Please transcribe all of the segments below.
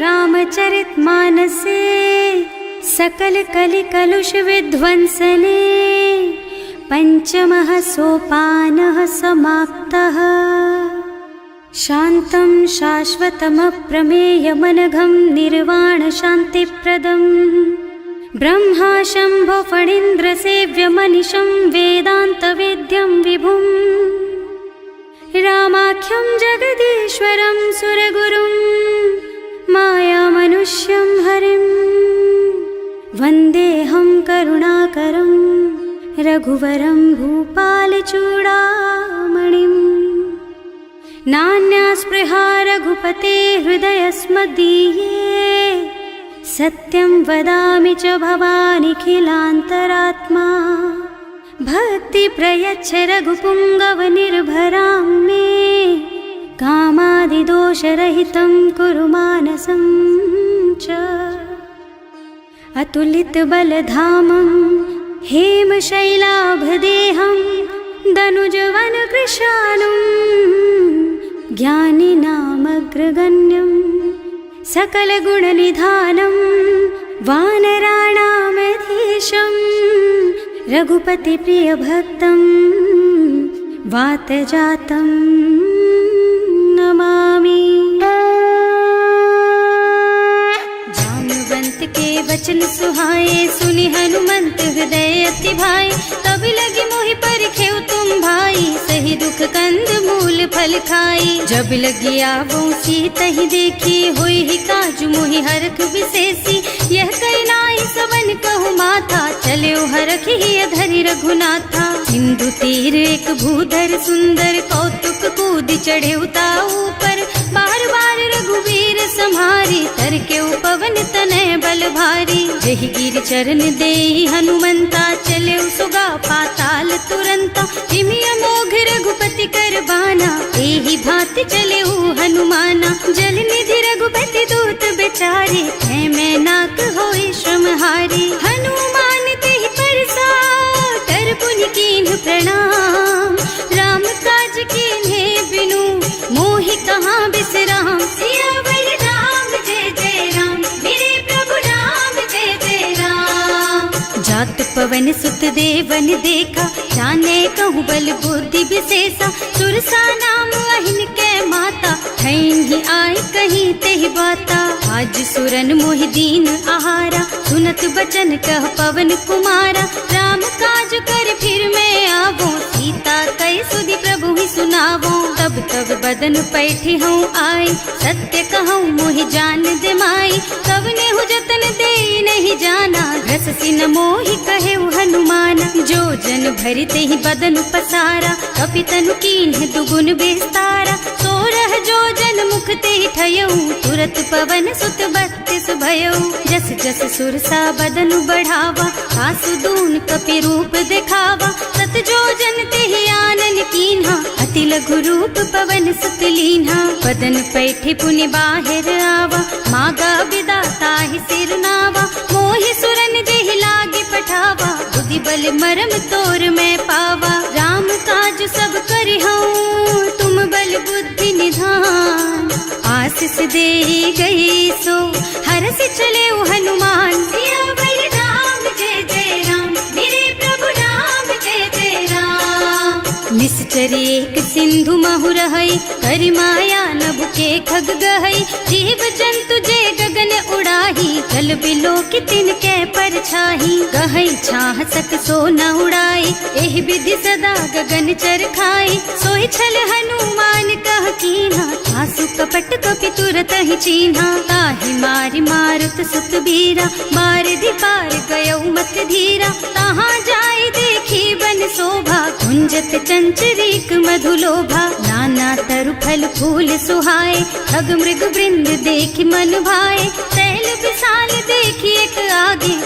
रामचरितमानसे सकल कलि कलुष विध्वंसने पंचमः सोपानः समाप्तः। शान्तं शाश्वतमप्रमेयमनघं निर्वाण शान्तिप्रदम् ब्रह्मा शम्भो फणीन्द्रसेव्यमनिशं वेदान्तवेद्यं विभुम् रामाख्यं जगदीश्वरं सुरगुरुं मायामनुष्यं हरिं वन्देऽहं करुणाकरं रघुवरं भूपालचूडामणिम्। नान्यास्पृहा रघुपते हृदयस्मदीये सत्यं वदामि च भवानिखिलान्तरात्मा। भक्ति प्रयच्छ रघुपुङ्गवनिर्भरां मे कामादिदोषरहितं कुरु मानसं च। अतुलितबलधामं हेमशैलाभदेहं दनुजवनकृशानुं ज्ञानिनामग्रगण्यं सकलगुणनिधानं वानराणामधीशं रघुपतिप्रियभक्तं वातजातं नमामि। जाम्बवंत के वचन सुहाए सुनि हनुमंत हृदय अति भाई। तब लगी मोहि परखेउ तुम भाई सही दुख कंद मूल फल खाई। जब लगी आवो सीतहि देखी होई ही काजु मोहि हरख विशेषी। यह कई नाई सबन कहु माथा चले हरख ही धरि रघुनाथा। सिंधु तीर एक भूधर सुंदर कौतुक कूद चढ़े उताऊ पर। बार बार रघुवीर सम्हारी तर के पवन तनय बल भारी। जहि गिर चरण देहि हनुमंता चले सुगा पाताल तुरंता। जिमि अमोघ रघुपति कर बाना एहि भांति चले हनुमाना। जल निधि रघुपति दूत बेचारे है मैं नाक होई श्रमहारी। हनुमान तेहि परसा कर पुनि कीन्ह प्रणाम। राम काज कीन्हे बिनु मोहि कहाँ बिसराम। सियावर राम जय जय राम मेरे प्रभु राम जय जय राम। जात पवन सुत देवन देखा जाने कहूँ बल बुद्धि विशेषा। सुरसा नाम अहिन के माता ठैन ही आए कहीं तेहि बाता। आज सुरन मोहि दीन आहारा सुनत बचन कह पवन कुमारा। राम काज कर फिर मैं आवो सीता कई सुधि प्रभु ही सुनावो। तब तब बदन पैठी हूँ आई सत्य कहूँ मोहि जान दे माई। तब ने हु जतन दे नहीं जाना घस सिन मोहि कहे हनुमाना। जो जन भरि तेहि बदन पसारा कपितनु कीन्ह दुगुन विस्तारा। सोरह जो जन मुख तेहि ठयऊ तुरत पवन सुत 32 भयऊ। जस जस सुरसा बदन बढ़ावा आसु दून कपि रूप दिखावा। सत जो जन तेहि आनन कीन्हा अति लघु रूप पवन सुत लीन्हा। बदन पैठि पुनि बाहिर आवा मागा बिदा ताहि सिर नावा। मोहि सुरन जेहि लागे पठावा बुद्धि बल मरम तोर मैं पावा। राम काज सब करिहूँ तुम बल बुद्धि निधान। आशीष दे गई सो हरस चले हनुमान। सियावर राम जय जय राम मेरे प्रभु राम जय जय राम। निश्चर एक सिंधु महु रहई करि माया नभु के खग गहई। जीव जंतु जे गगन उड़ाही जल बिलो की तिनके परछाही। गहई छाह सक सो न उड़ाई एहि विधि सदा गगन चर खाई। सोई छल हनुमान कह कीन्हा आसु कपट कपि तुरत ही चीन्हा। ताहि मारि मारुत सुत बीरा मार पार गयौ मत धीरा। तहाँ जाय देखी बन शोभा कुंजत चंचरीक मधुलोभा। नाना तरु फल फूल सुहाए खग मृग वृंद देखि मन भाए। तैल विशाल देखि एक आगे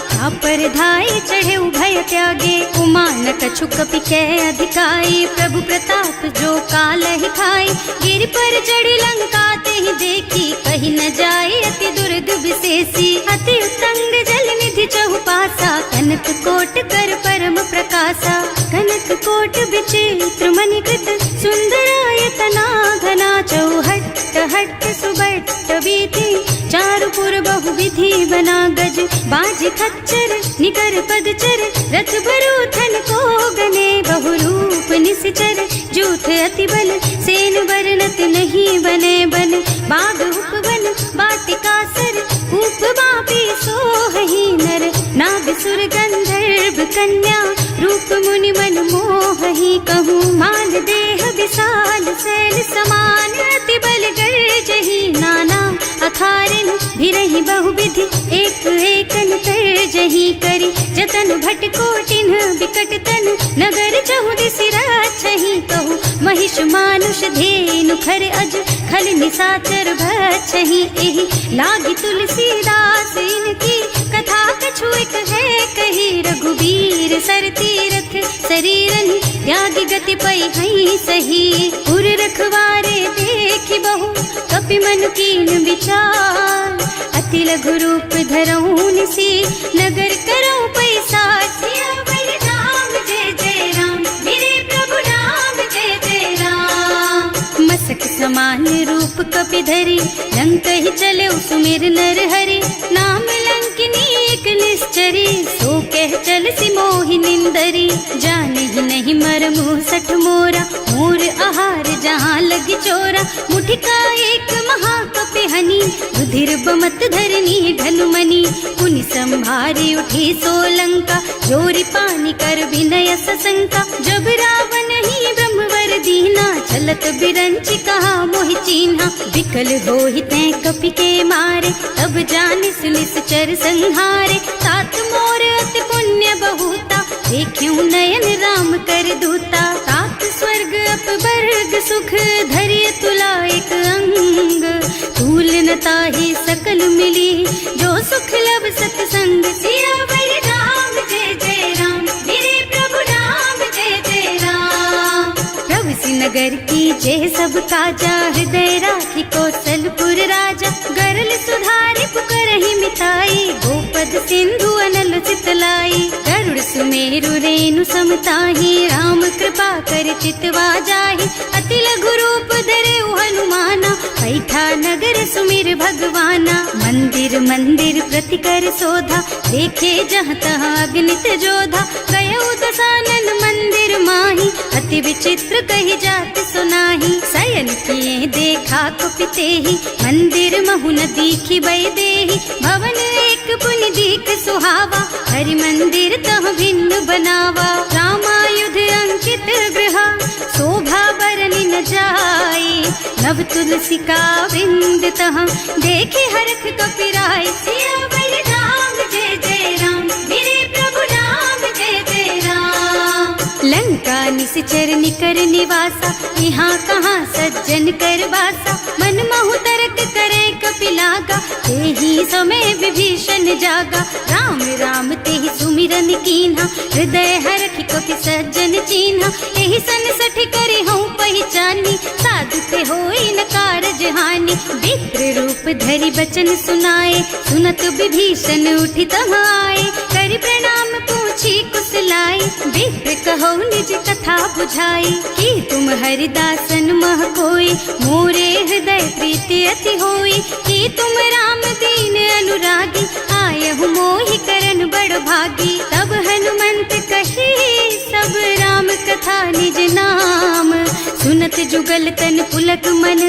पर धाय चढ़े भय त्यागे। उमा न कछु कपि कै अधिकाई प्रभु प्रताप जो काल ही खाई। गिर पर चढ़ी लंका तेहि देखी कहीं न जाए अति दुर्ग विशेषी। अति उत्तंग जल निधि चहुपासा कनक कोट कर परम प्रकाशा। कनक कोट विचित्र मणिकृत सुंदरायतना घना। चौहट्ट हट्ट सुबट्ट बीति चारु दपुर बहु विधि बना गज बाज खच्चर निकर पदचर रथ बरूथन को गने बहु रूप निश्चर जूथ अति बल सेन बरनत नहीं बने बन बाग उपवन बाटिका सर कूप बापी सोहहि नर नाग सुर गंधर्व कन्या रूप मुनि मन मोहहि कहूँ मान देह विशाल सैल समान अति बल गर्जहि नाना अखारिन भिरहि बहुविधि एक एकन तरजहि करि जतन भट कोटिन बिकट तन नगर चहुदिसि रक्षहि कहूँ महिष मानुष धेनु खर अज खल निसाचर भक्षहि एहि लागी तुलसीदास इनकी कथा कछु एक है कही रघुबीर सर तीरथ शरीरन त्यागी गति पै हई सही उर रखवारे देखि बहु कपि मन कीन विचार अति लघु रूप धरऊं निसी नगर करऊं पैसा सियावर राम जय जय राम मेरे प्रभु राम जय जय राम मसक समान रूप कपि धरि लंक ही चले सुमिर नर हरि नाम लंकिनी एक निश्चरी सो कह चल सी मोहि निंदरी जाने ही नहीं मरमु सठ मोरा मोर आहार जहाँ लगी चोरा मुठिका एक महाकपि हनी रुधिर बमत धरनी धनुमनी पुनि संभारी उठी सोलंका जोरी पानी कर विनय सशंका जब रावण ही ब्रह्मवर दीना चलत बिरंची कहा मोहि चीन्हा विकल होहि तै कपि के मारे तब जानिस निश्चर संहारे तात मोर अति पुण्य बहुता देखियो नयन राम कर दूता तात स्वर्ग अपवर्ग सुख धैर्य तुला एक अंग तूल न ताहि सकल मिली जो सुख लब सत्संग सियावर राम जय जय राम मेरे प्रभु राम जय जय राम प्रभु नगर की जय सब काजा हृदय राखी कौशलपुर राजा गरल सुधारी पुकरहि मिताई गोपद सिंधु अनल चितलाई गरुड़ सुमेरु रेणु समताही राम कृपा कर चितवा जाहि अति लघु रूप धरे हनुमाना बैठा नगर सुमिर भगवाना मंदिर मंदिर प्रति कर शोधा देखे जहाँ तहाँ अगणित जोधा गयो दशानन मंदिर माही अति विचित्र कही जात सुनाही शयन किए देखा कुपिते ही मंदिर महु न दीखी बई देही भवन एक पुनि दीख सुहावा हरि मंदिर तह भिन्न बनावा रामायुध अंकित गृह शोभा बरनि न जाई नव तुलसी का बिंद तह देखे हरख कपिराय सियावर राम जय जय राम मेरे प्रभु राम जय जय राम लंका निश्चर निकर निवासा यहाँ कहाँ सज्जन कर बासा मन महु तरक करे कपिलागा तेहि समय विभीषण जागा राम राम तेहि सुमिरन कीन्हा हृदय हरखि कपि सज्जन चीन्हा एहि सन सठ करि हूँ पहचानी साधु ते होई न कारज हानि विप्र रूप धरि बचन सुनाए सुनत विभीषण उठि तहाँ आए करि प्रणाम पूछी कुशलाई विप्र कहो निज कथा बुझाई कि तुम हरिदासन मह कोई मोरे हृदय प्रीति अति होई कि तुम राम दीन अनुरागी आयहु मोहि करन बड़ भागी तब हनुमंत कही सब राम कथा निज नाम सुनत जुगल तन पुलक मन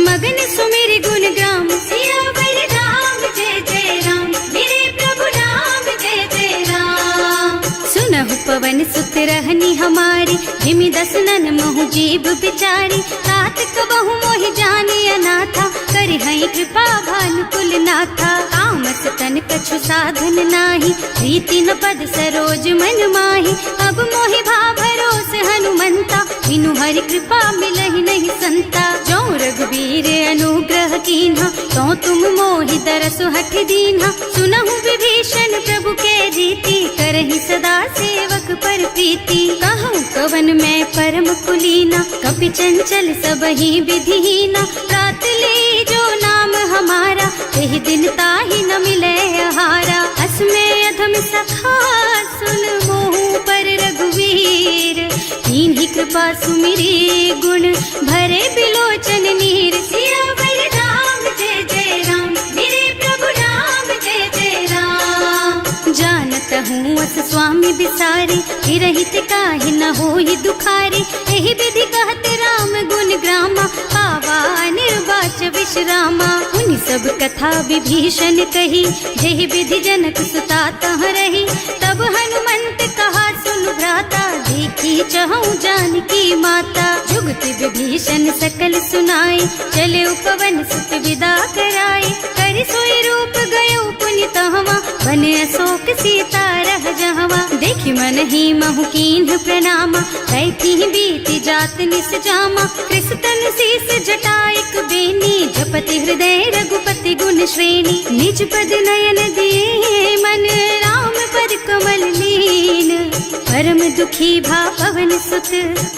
मगन सुमिर गुण ग्राम सियावर राम जय जय राम मेरे प्रभु राम जय जय राम सुनहु पवन सुत रहनी हमारी हिमि दसनन महु जीव बिचारी तात कबहु मोहि जानी अनाथा करि हई कृपा भानुकुल नाथा तामस तन कछु साधन नाही प्रीति न पद सरोज मन माही अब मोहि भा भरोस हनुमंता बिनु हरि कृपा मिलहि नहीं संता जो रघुबीर अनुग्रह कीन्हा तो तुम मोहि दरसु हठ दीन्हा सुनहु विभीषण प्रभु के रीति करहि सदा सेवक पर प्रीति कहूँ कवन मैं परम कुलीना कपि चंचल सबहि विधिहीना रात ले जो नाम हमारा तेहि दिन ताहि न मिले आहारा असमय अधम सखा सुन मोहु पर रघुवीर कीन्ही कृपा सुमिरी गुण भरे बिलोचन नीर सियावर राम जय जय राम मेरे प्रभु करहूँ अस स्वामी बिसारी, हिरहित काहि न होहि दुखारी। एहि विधि कहत राम गुण ग्रामा, पावा निर्वाच विश्रामा। उनि सब कथा विभीषण कही, जेहि विधि जनक सुता तह रही। तब हनुमंत कहा सुन भ्राता, देखी चहु जानकी माता। जुगति विभीषण सकल सुनाई, चले उपवन सुत विदा कराई। कर सोई रूप गयो पुनि तहवा, बने अशोक सीता रह जहवा। देखि मन ही महु कीन्ह प्रणामा, कैथी बीति जात निस जामा। कृष्ण शीस जटायक बेनी, जपति हृदय रघुपति गुण श्रेणी। निज पद नयन दिए मन, राम पद कमल लीन। परम दुखी भा पवन सुत,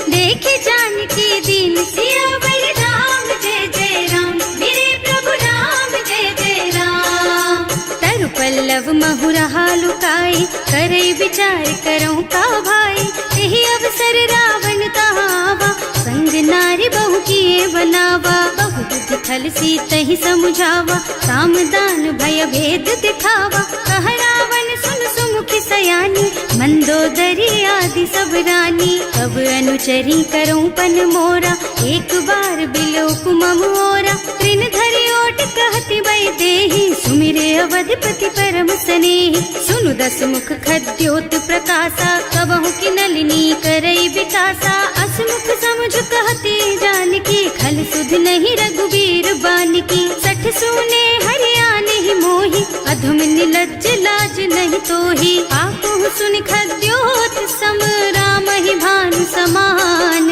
देखे जानकी दीन। सियावर राम जय जय राम, मेरे प्रभु राम जय जय राम। तरु पल्लव महुरहा लुकाई, करई विचार करऊं का भाई। यही अवसर रावण तहावा, संग नारी बहु किए बनावा। बहु बुद्धि खल सीतहि समुझावा, साम दान भय भेद दिखावा। कह रावण सुन सुमुखी सयानी, मंदोदरी आदि सब रानी। तब अनुचरी करऊं पन मोरा, एक बार बिलोक मम ओरा। त्रिन धरि ओट कहति वै देहि, सुमिरे अवधपति परम स्नेहि। सुनु दस मुख खद्योत प्रकाशा, कबहु की नलिनी करई विकासा। असमुख समुझ कहती जानकी, खल सुध नहीं रघुबीर बानकी। सठ सुने हरियाणा ही मोहि, अधम निलज्ज लाज नहीं तोहि। आपहु सुनि खद्योत सम, राम ही भानु समान।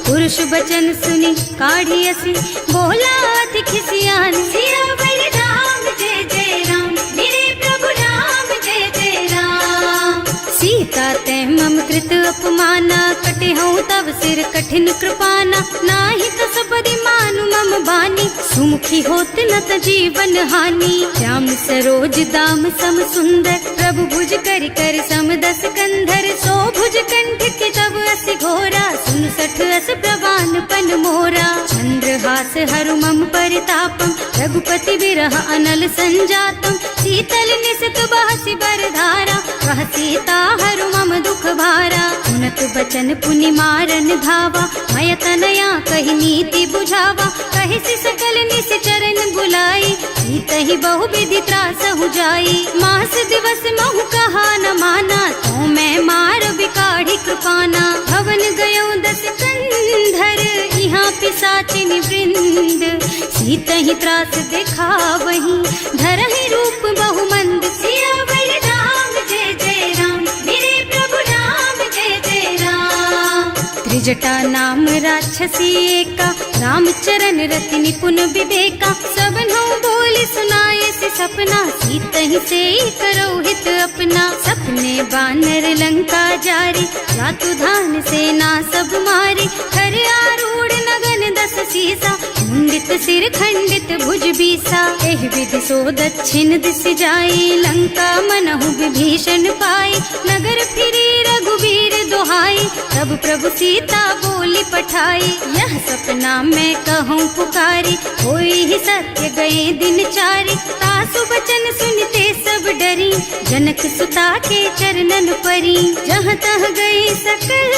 पुरुष बचन सुनि काढ़ी असी, बोला अति खिसियान। सियावर राम जय जय राम, मेरे प्रभु राम जय जय राम। सीता ते मम कृत अपमाना, कटे हूँ तब सिर कठिन कृपाना। नाही तो सबदि मानु मम बानी, सुमुखी होत न त जीवन हानि। श्याम सरोज दाम सम सुंदर, प्रभु भुज कर कर सम दस कंधर। सो भुज कंठ के तब अस घोरा, सुन सठ अस प्रवान पन मोरा। चंद्रहास हरु मम परितापम, रघुपति विरह अनल संजातम। शीतल निसत बहसि बरधारा, कह सीता हरु मम दुख भारा। सुनत बचन पुनि मारन धावा, मय तनया कहि नीति बुझावा। कहि सकल निश्चरण बुलाई, सीतहि बहु विधि त्रासहु जाई। मास दिवस महु कहा न माना, तो मैं मार बिकाढ़ी कृपाना। भवन गयो दस कंधर, यहाँ पिशाचिनी वृंद। सीतहि त्रास दिखावहि, धरहि रूप बहु मंद। सियावर राम जय जय राम, मेरे प्रभु राम जय जय राम। त्रिजटा नाम राक्षसी एका, रामचरण रति निपुण विवेका। सबनों बोली सुनाए से सपना, सीतहि से करो हित अपना। सपने बानर लंका जारी, जातु धान सेना सब मारी। कर आरूढ़ नगन दस सीसा, मुंडित सिर खंडित भुज बीसा। एहि विधि सो दक्षिण दिस जाई, लंका मनहु विभीषण पाई। नगर फिरी रघुबीर दुहाई, तब प्रभु सीता बोली पठाई। यह सपना मैं कहूँ पुकारी, होई ही सत्य गए दिन चारी। तासु बचन सुनते सब डरी, जनक सुता के चरणन परी। जहाँ तह गई सकल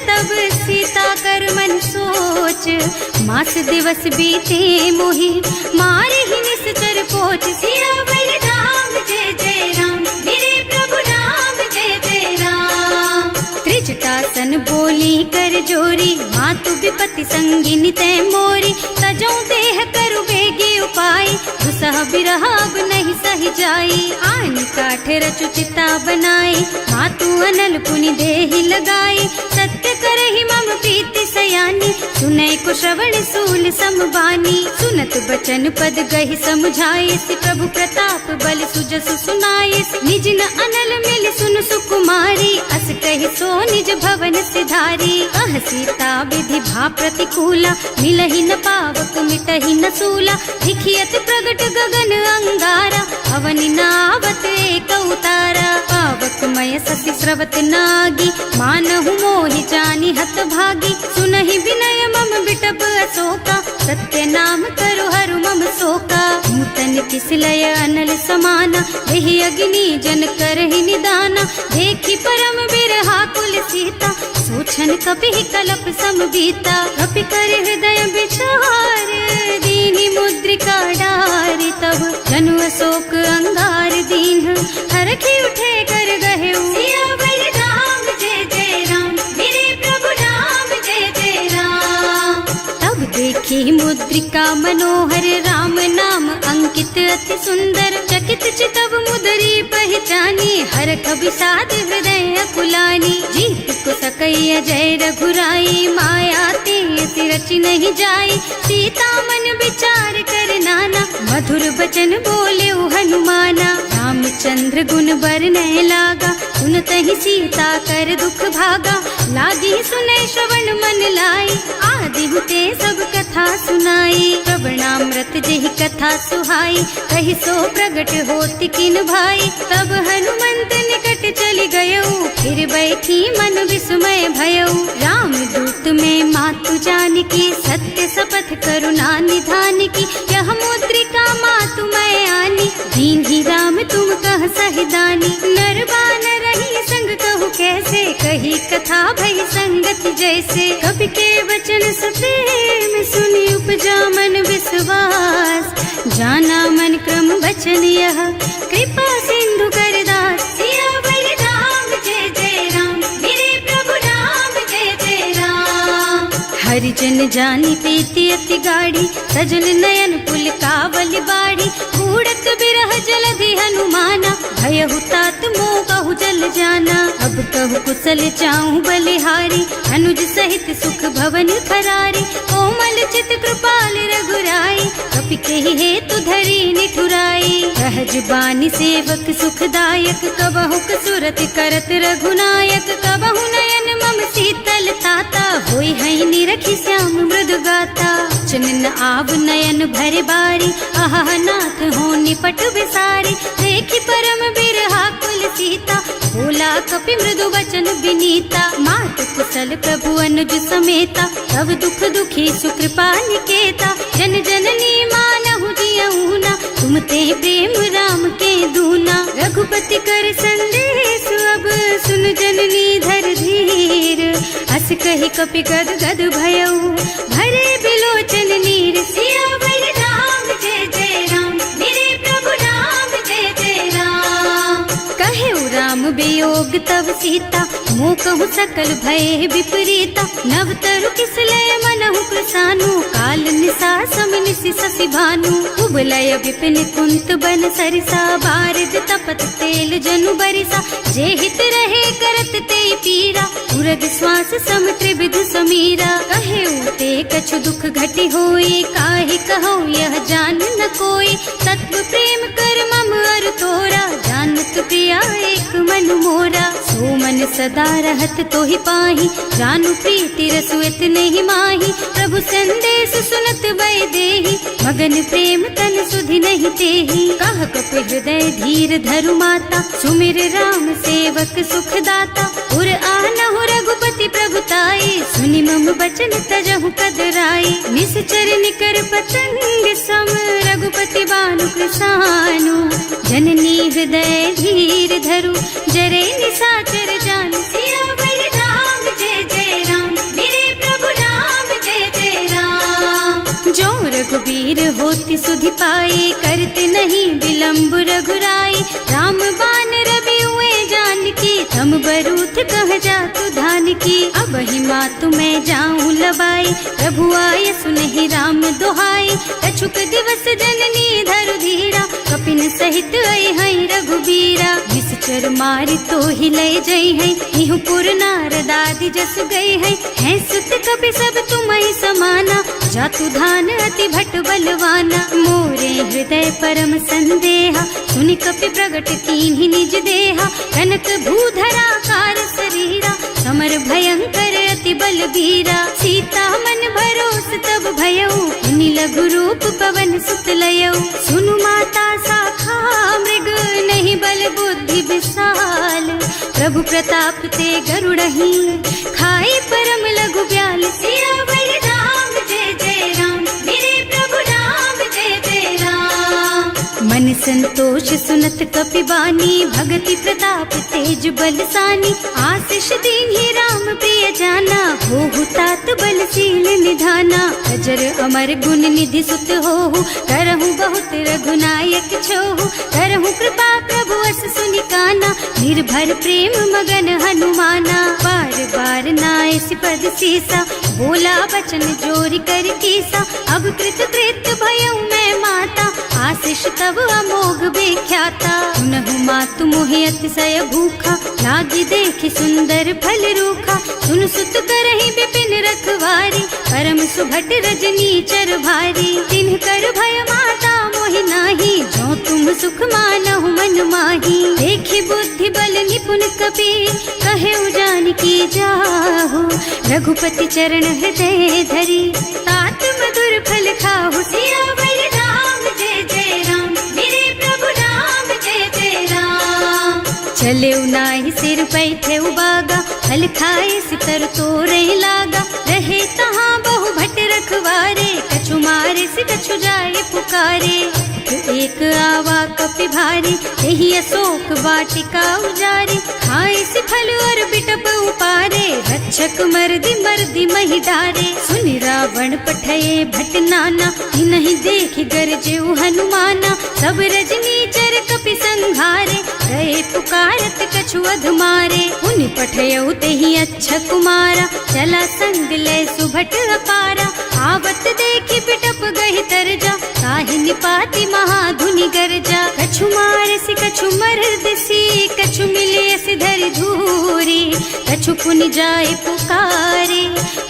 तब सीता कर मन सोच। मास दिवस बीते मोहि, मारे ही निश्चर पोच। सियावर राम जय जय राम, मेरे प्रभु राम जय जय राम। त्रिजटासन बोली कर जोरी, मातु विपति संगिनी तै मोरी। तजो देह करु बेगी उपाय, दुसह बिरह अब नहीं सही जाई। आन काठ रचु चिता बनाई, मातु अनल पुनि देहि लगाई। सत्य करहि मम प्रीति सयानी, सुनै को श्रवण सूल समबानी। सुनत बचन पद गहि समुझाइस, प्रभु प्रताप बल सुजसु सुनाइस। निज न अनल मिल सुन सुकुमारी, अस कहि सो निज भवन सिधारी। कह सीता विधि भा प्रतिकूला, मिलहि न पावक मिटहि न सूला। दिखियत प्रगट गगन अंगारा, अवनि नावत एक उतारा। पावक मय ससि स्रवत नागी, मानहु मोहि जानि हत भागी। सुनहि विनय मम बिटप अशोका, सत्य नाम करु हरु मम शोका। नूतन किस लय अनल समाना, वही अग्नि जन करहि निदाना। देखी परम बिरहा कुल सीता, सोचन कपि कलप सम बीता। कपि कर हृदय विचार, दीनी मुद्रिका डारी। तब जनु अशोक अंगार दीन, हरखी उठे कर गहे सियावर राम जय जय राम, मेरे प्रभु राम जय जय राम। तब देखी मुद्रिका मनोहर, राम नाम अंकित अति सुंदर। चकित चितव मुदरी पहचानी, हरख विषाद हृदय अकुलानी। जीत को सकई अजय रघुराई, माया ते रच नहीं जाई। सीता मन विचार कर नाना, मधुर बचन बोले हनुमाना। रामचंद्र गुण बरनय लागा, सुनतहि सीता कर दुख भागा। लागी सुनै श्रवण मन लाई, आदि हुते सब कथा सुनाई। श्रवणामृत जेहि कथा सुहाई, कहि सो प्रगट होति किन भाई। तब हनुमंत निकट चली गयऊ, फिर बैठी मन विस्मय भयऊ। राम दूत में मातु जानकी, सत्य शपथ करुणा निधान की। यह मुद्रिका मातु मैं आनी, दीन्ही राम तुम कह सहिदानी। नरबान रही संग कहु कैसे, कही कथा भई संगति जैसे। कवि के वचन सप्रेम सुनि उपजा मन विश्वास। जाना मन क्रम वचन यह, कृपा सिंधु कर दास। सियावर राम जय जय राम, मेरे प्रभु राम जय जय राम। हरिजन जानी प्रीति अति गाढ़ी, सजल नयन पुल कावल बाड़ी। बूढ़त बिरह जलधि हनुमाना, भयहु तात मोह कहु जल जाना। अब कहु कुशल चाहूं बलिहारी, अनुज सहित सुख भवन फरारी। कोमल चित कृपाल रघुराई, कपि केहि हेतु धरी निठुराई। सहज बानी सेवक सुखदायक, कबहु कसुरत करत रघुनायक। कबहु नयन मम शीतल ताता, होई हई निरखी श्याम मृदु गाता। चनन आव नयन भरे बारी, आहा नाथ हो निपट विसारी। देखी परम बिरहा कुल सीता, बोला कपि मृदु वचन विनीता। मात कुशल प्रभु अनुज समेता, तब दुख दुखी सुकृपा निकेता। जन जननी मानहु जियऊना, तुम ते प्रेम राम के दूना। रघुपति कर संदेश अब सुन जननी धर धीर। हस कहि कपि गद गद भयऊ, भरे बिलोचन नीर। सियावर राम जय जय राम, मेरे प्रभु राम जय जय राम। कहे राम वियोग तब सीता, मोह कहु सकल भय विपरीता। नव तरु किसलय मनहु प्रसानु, काल निसा समिनिसि शशि भानु। उबलय विपिन कुंत बन सरिसा, बारिद तपत तेल जनु बरिसा। जे हित रहे करत ते पीरा, उरग श्वास सम त्रिविध समीरा। कहे उते कछु दुख घटि होई, काहि कहो यह जान न कोई। तत्व प्रेम कर मम अर तोरा, जानत प्रिया एक मन मोरा। सो मन सदा रहत तोहि पाहि, जानु प्रीति रसु इतने माही। प्रभु संदेश सुनत भय देहि, मगन प्रेम तन सुधि नहीं तेहि। कह कपि हृदय धीर धरु माता, सुमिर राम सेवक सुख दाता। उर आनहु रघुपति प्रभुताई, सुनि मम बचन तजहु कदराई। निश्चर निकर पतंग सम, रघुपति बानु कृसानु। जननी हृदय धीर धरु, जरे निशाचर जानु। सियावर राम जय जय राम, मेरे प्रभु राम जय जय राम। जो रघुबीर होति सुधि पाए, करते नहीं विलम्ब रघुराई। राम बान रवि हुए जानकी, थम बरूथ कह जातु धान की। अब ही मातु मैं जाऊं लबाई, प्रभु आय सुनहि राम दुहाई। कछुक दिवस जननी धरु धीरा, कपिन सहित आई हई रघुबीरा। निश्चर मारि तो ही लय जई है, इहु पुर नारद आदि जस गई है। हैं सुत कपि सब तुम्हि समाना, जातु धान अति भट बलवाना। मोरे हृदय परम संदेहा, सुनि कपि प्रगट कीन्हि निज देहा। कनक भूधरा कार शरीरा, समर भयंकर अति बलबीरा। सीता मन भरोस तब भयऊ, मुनि लघु रूप पवन सुत लयऊ। सुनु माता शाखा मृग, नहीं बल बुद्धि विशाल। प्रभु प्रताप ते गरुड़हि, खाई परम लघु ब्याल। सियावर राम जय जय राम, मेरे प्रभु राम जय जय राम। मन संतोष सुनत कपिबानी, भगति प्रताप तेज बलसानी। आशीष दीन्ही राम प्रिय जाना, होहु तात बलशील निधाना। अजर अमर गुण निधि सुत होहु, करहु बहुत रघुनायक छोहु। करहु कृपा प्रभु अस सुनि काना, निर्भर प्रेम मगन हनुमाना। बार बार नाय सिपद सीसा, बोला बचन जोरि कर कीसा। अब कृत कृत भयउ मैं माता, आशीष तब अमोघ बेख्याता। सुनहु मातु मोहि अतिशय भूखा, लागी देखि सुंदर फल रूखा। सुन सुत करहि विपिन रखवारी, परम सुभट रजनी चर भारी। तिन्ह कर भय माता मोहि नाही, जो तुम सुख मानहु मन माही। देखि बुद्धि बल निपुण कपि, कहे जानकी जाहु। रघुपति चरण हृदय धरी, तात मधुर फल खाहु। सियावर राम जय जय राम, मेरे प्रभु राम जय जय राम। चले नाहि सिर पैठे उबागा, फल खाए सितर तोरे लागा। रहे तहाँ बहु भट रखवारे, कछु मारे से कछु जाए पुकारे। एक आवा कपि भारी, यही अशोक वाटिका उजारी। खाए से फल और बिटप उपारे, रक्षक मर्दी मर्दी मही डारे। सुनि रावण पठये भट नाना, नहीं देखि गरजे हनुमाना। सब रजनी चर कपि संघारे, गए पुकारत कछु अधमारे। उनि पठयउ तेहि अच्छा कुमारा, चला संग ले सुभट अपारा। आवत देखि बिटप गहि तरजा, ताहि निपाति महाधुनि गरजा। कछु मारसि कछु मरदसी, कछु मिले सिधरि धूरी। कछु पुनि जाय पुकारे,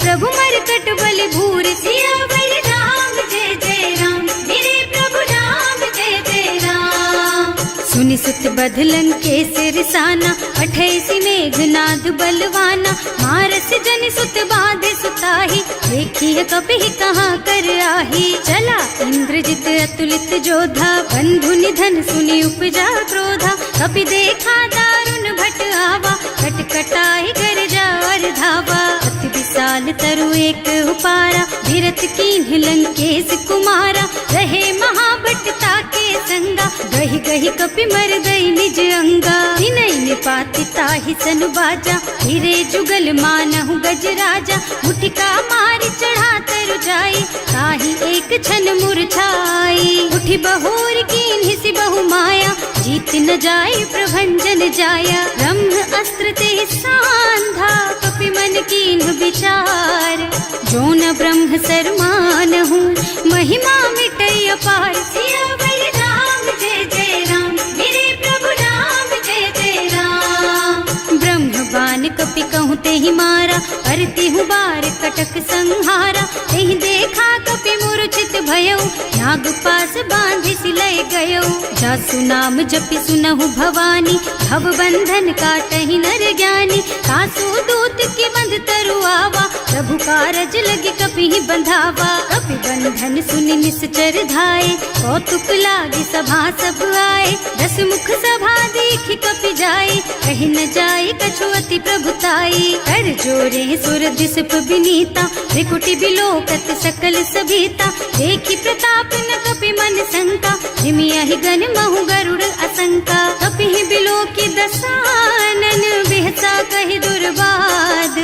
प्रभु मरकट बल भूरि। सियावर राम जय जय राम, मेरे प्रभु राम जय जय राम। सुनि सुत बधलन के सिरसाना, पठैसि मेघनाद बलवाना। मारस जन सुत बाधे सुताही, देखी है कपि कहाँ कर आही। चला इंद्रजित अतुलित जोधा, बंधु निधन सुनि उपजा क्रोधा। कपि देखा दारुण भट आवा, कटकटाई गरजा और धावा। अति विशाल तरु एक उपारा, धीरथ कीन्ह लंकेश कुमारा। रहे महाभट ताके संगा, गहि गहि कपि मर गई निज अंगा। तिनहि निपाति ताहि सन बाजा, हिरे जुगल मानहु गजराजा। मुठिका मारि चढ़ा तरु जाई, ताहि एक छन मुरझाई। उठि बहोर कीन्हि सि बहु माया, जीत न जाय प्रभंजन जाया। ब्रह्म अस्त्र ते सांधा, कपि मन कीन्ह विचार। जो न ब्रह्म सर मानहु, महिमा मिटै अपार। सियावर राम जय जय राम, मेरे प्रभु राम जय जय राम। ब्रह्म बान कपि कहूँ तेहि मारा, परति हूँ बार कटक संहारा। तेहि देखा कपि मूर्छित भयउ, नाग पास बांधि सिलय गयउ। जासु नाम जपि सुनहु भवानी, भव बंधन काटहि नर ज्ञानी। सासु दूत के बंध तरु आवा, प्रभु कारज लगे कपि बंधावा। कपि बंधन सुनि निश्चर धाये, कौतुक लागी सभा सब आए। दस मुख सभा देखि कपि जाए, कहि न जाए कछु अति प्रभुताई। कर जोरे सुर दिसप विनीता, त्रिकुटि बिलोकत सकल सभीता। देखि प्रताप न कपि मन शंका, हिमियहि गन महु गरुड़ असंका। कपि बिलोकि दसानन, बिहसा कहि दुर्बाद।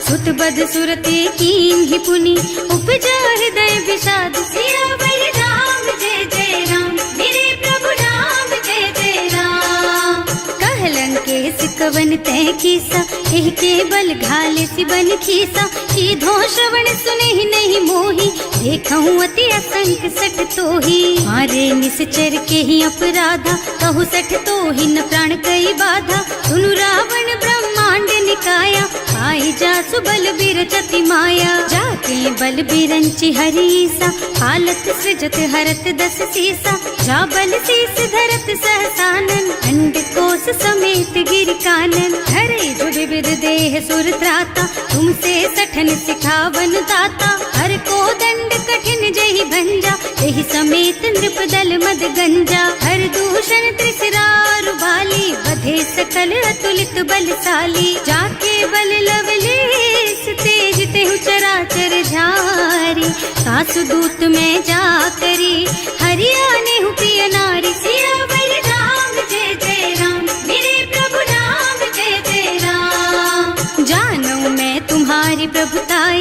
सुत बध सुरते कीन्हि पुनि, उपजा हृदय विषाद। सियावर राम जय जय राम, मेरे प्रभु राम जय जय राम। कहलन के सिकवन तै कीसा, एहि के बल घाले सि बन खीसा। सीधो श्रवण सुनहि नहीं मोही, देखहु अति असंख सठ तोही। मारे निश्चर के ही अपराधा, कहु सठ तोही न प्राण कई बाधा। सुनु रावण ब्रह्मांड निकाया, आई जासु बल बिरचति माया। जाके बल बिरंचि हरीसा, हालत सृजत हरत दस सीसा। जा बल शीस धरत सहसानन, अंड कोस समेत गिर कानन। हरे जो विविध देह सुर त्राता, तुमसे सठन सिखावन दाता। हर को दंड कठिन जहि भंजा, एहि समेत नृप दल मद गंजा। हर दूषण त्रिसरारु बाली, बधे सकल अतुलित बलशाली। जाके बल लवलेस तेज तेहु चराचर झारी। सासु दूत में जा करी, हरियाणे हु प्रिय नारी। सियावर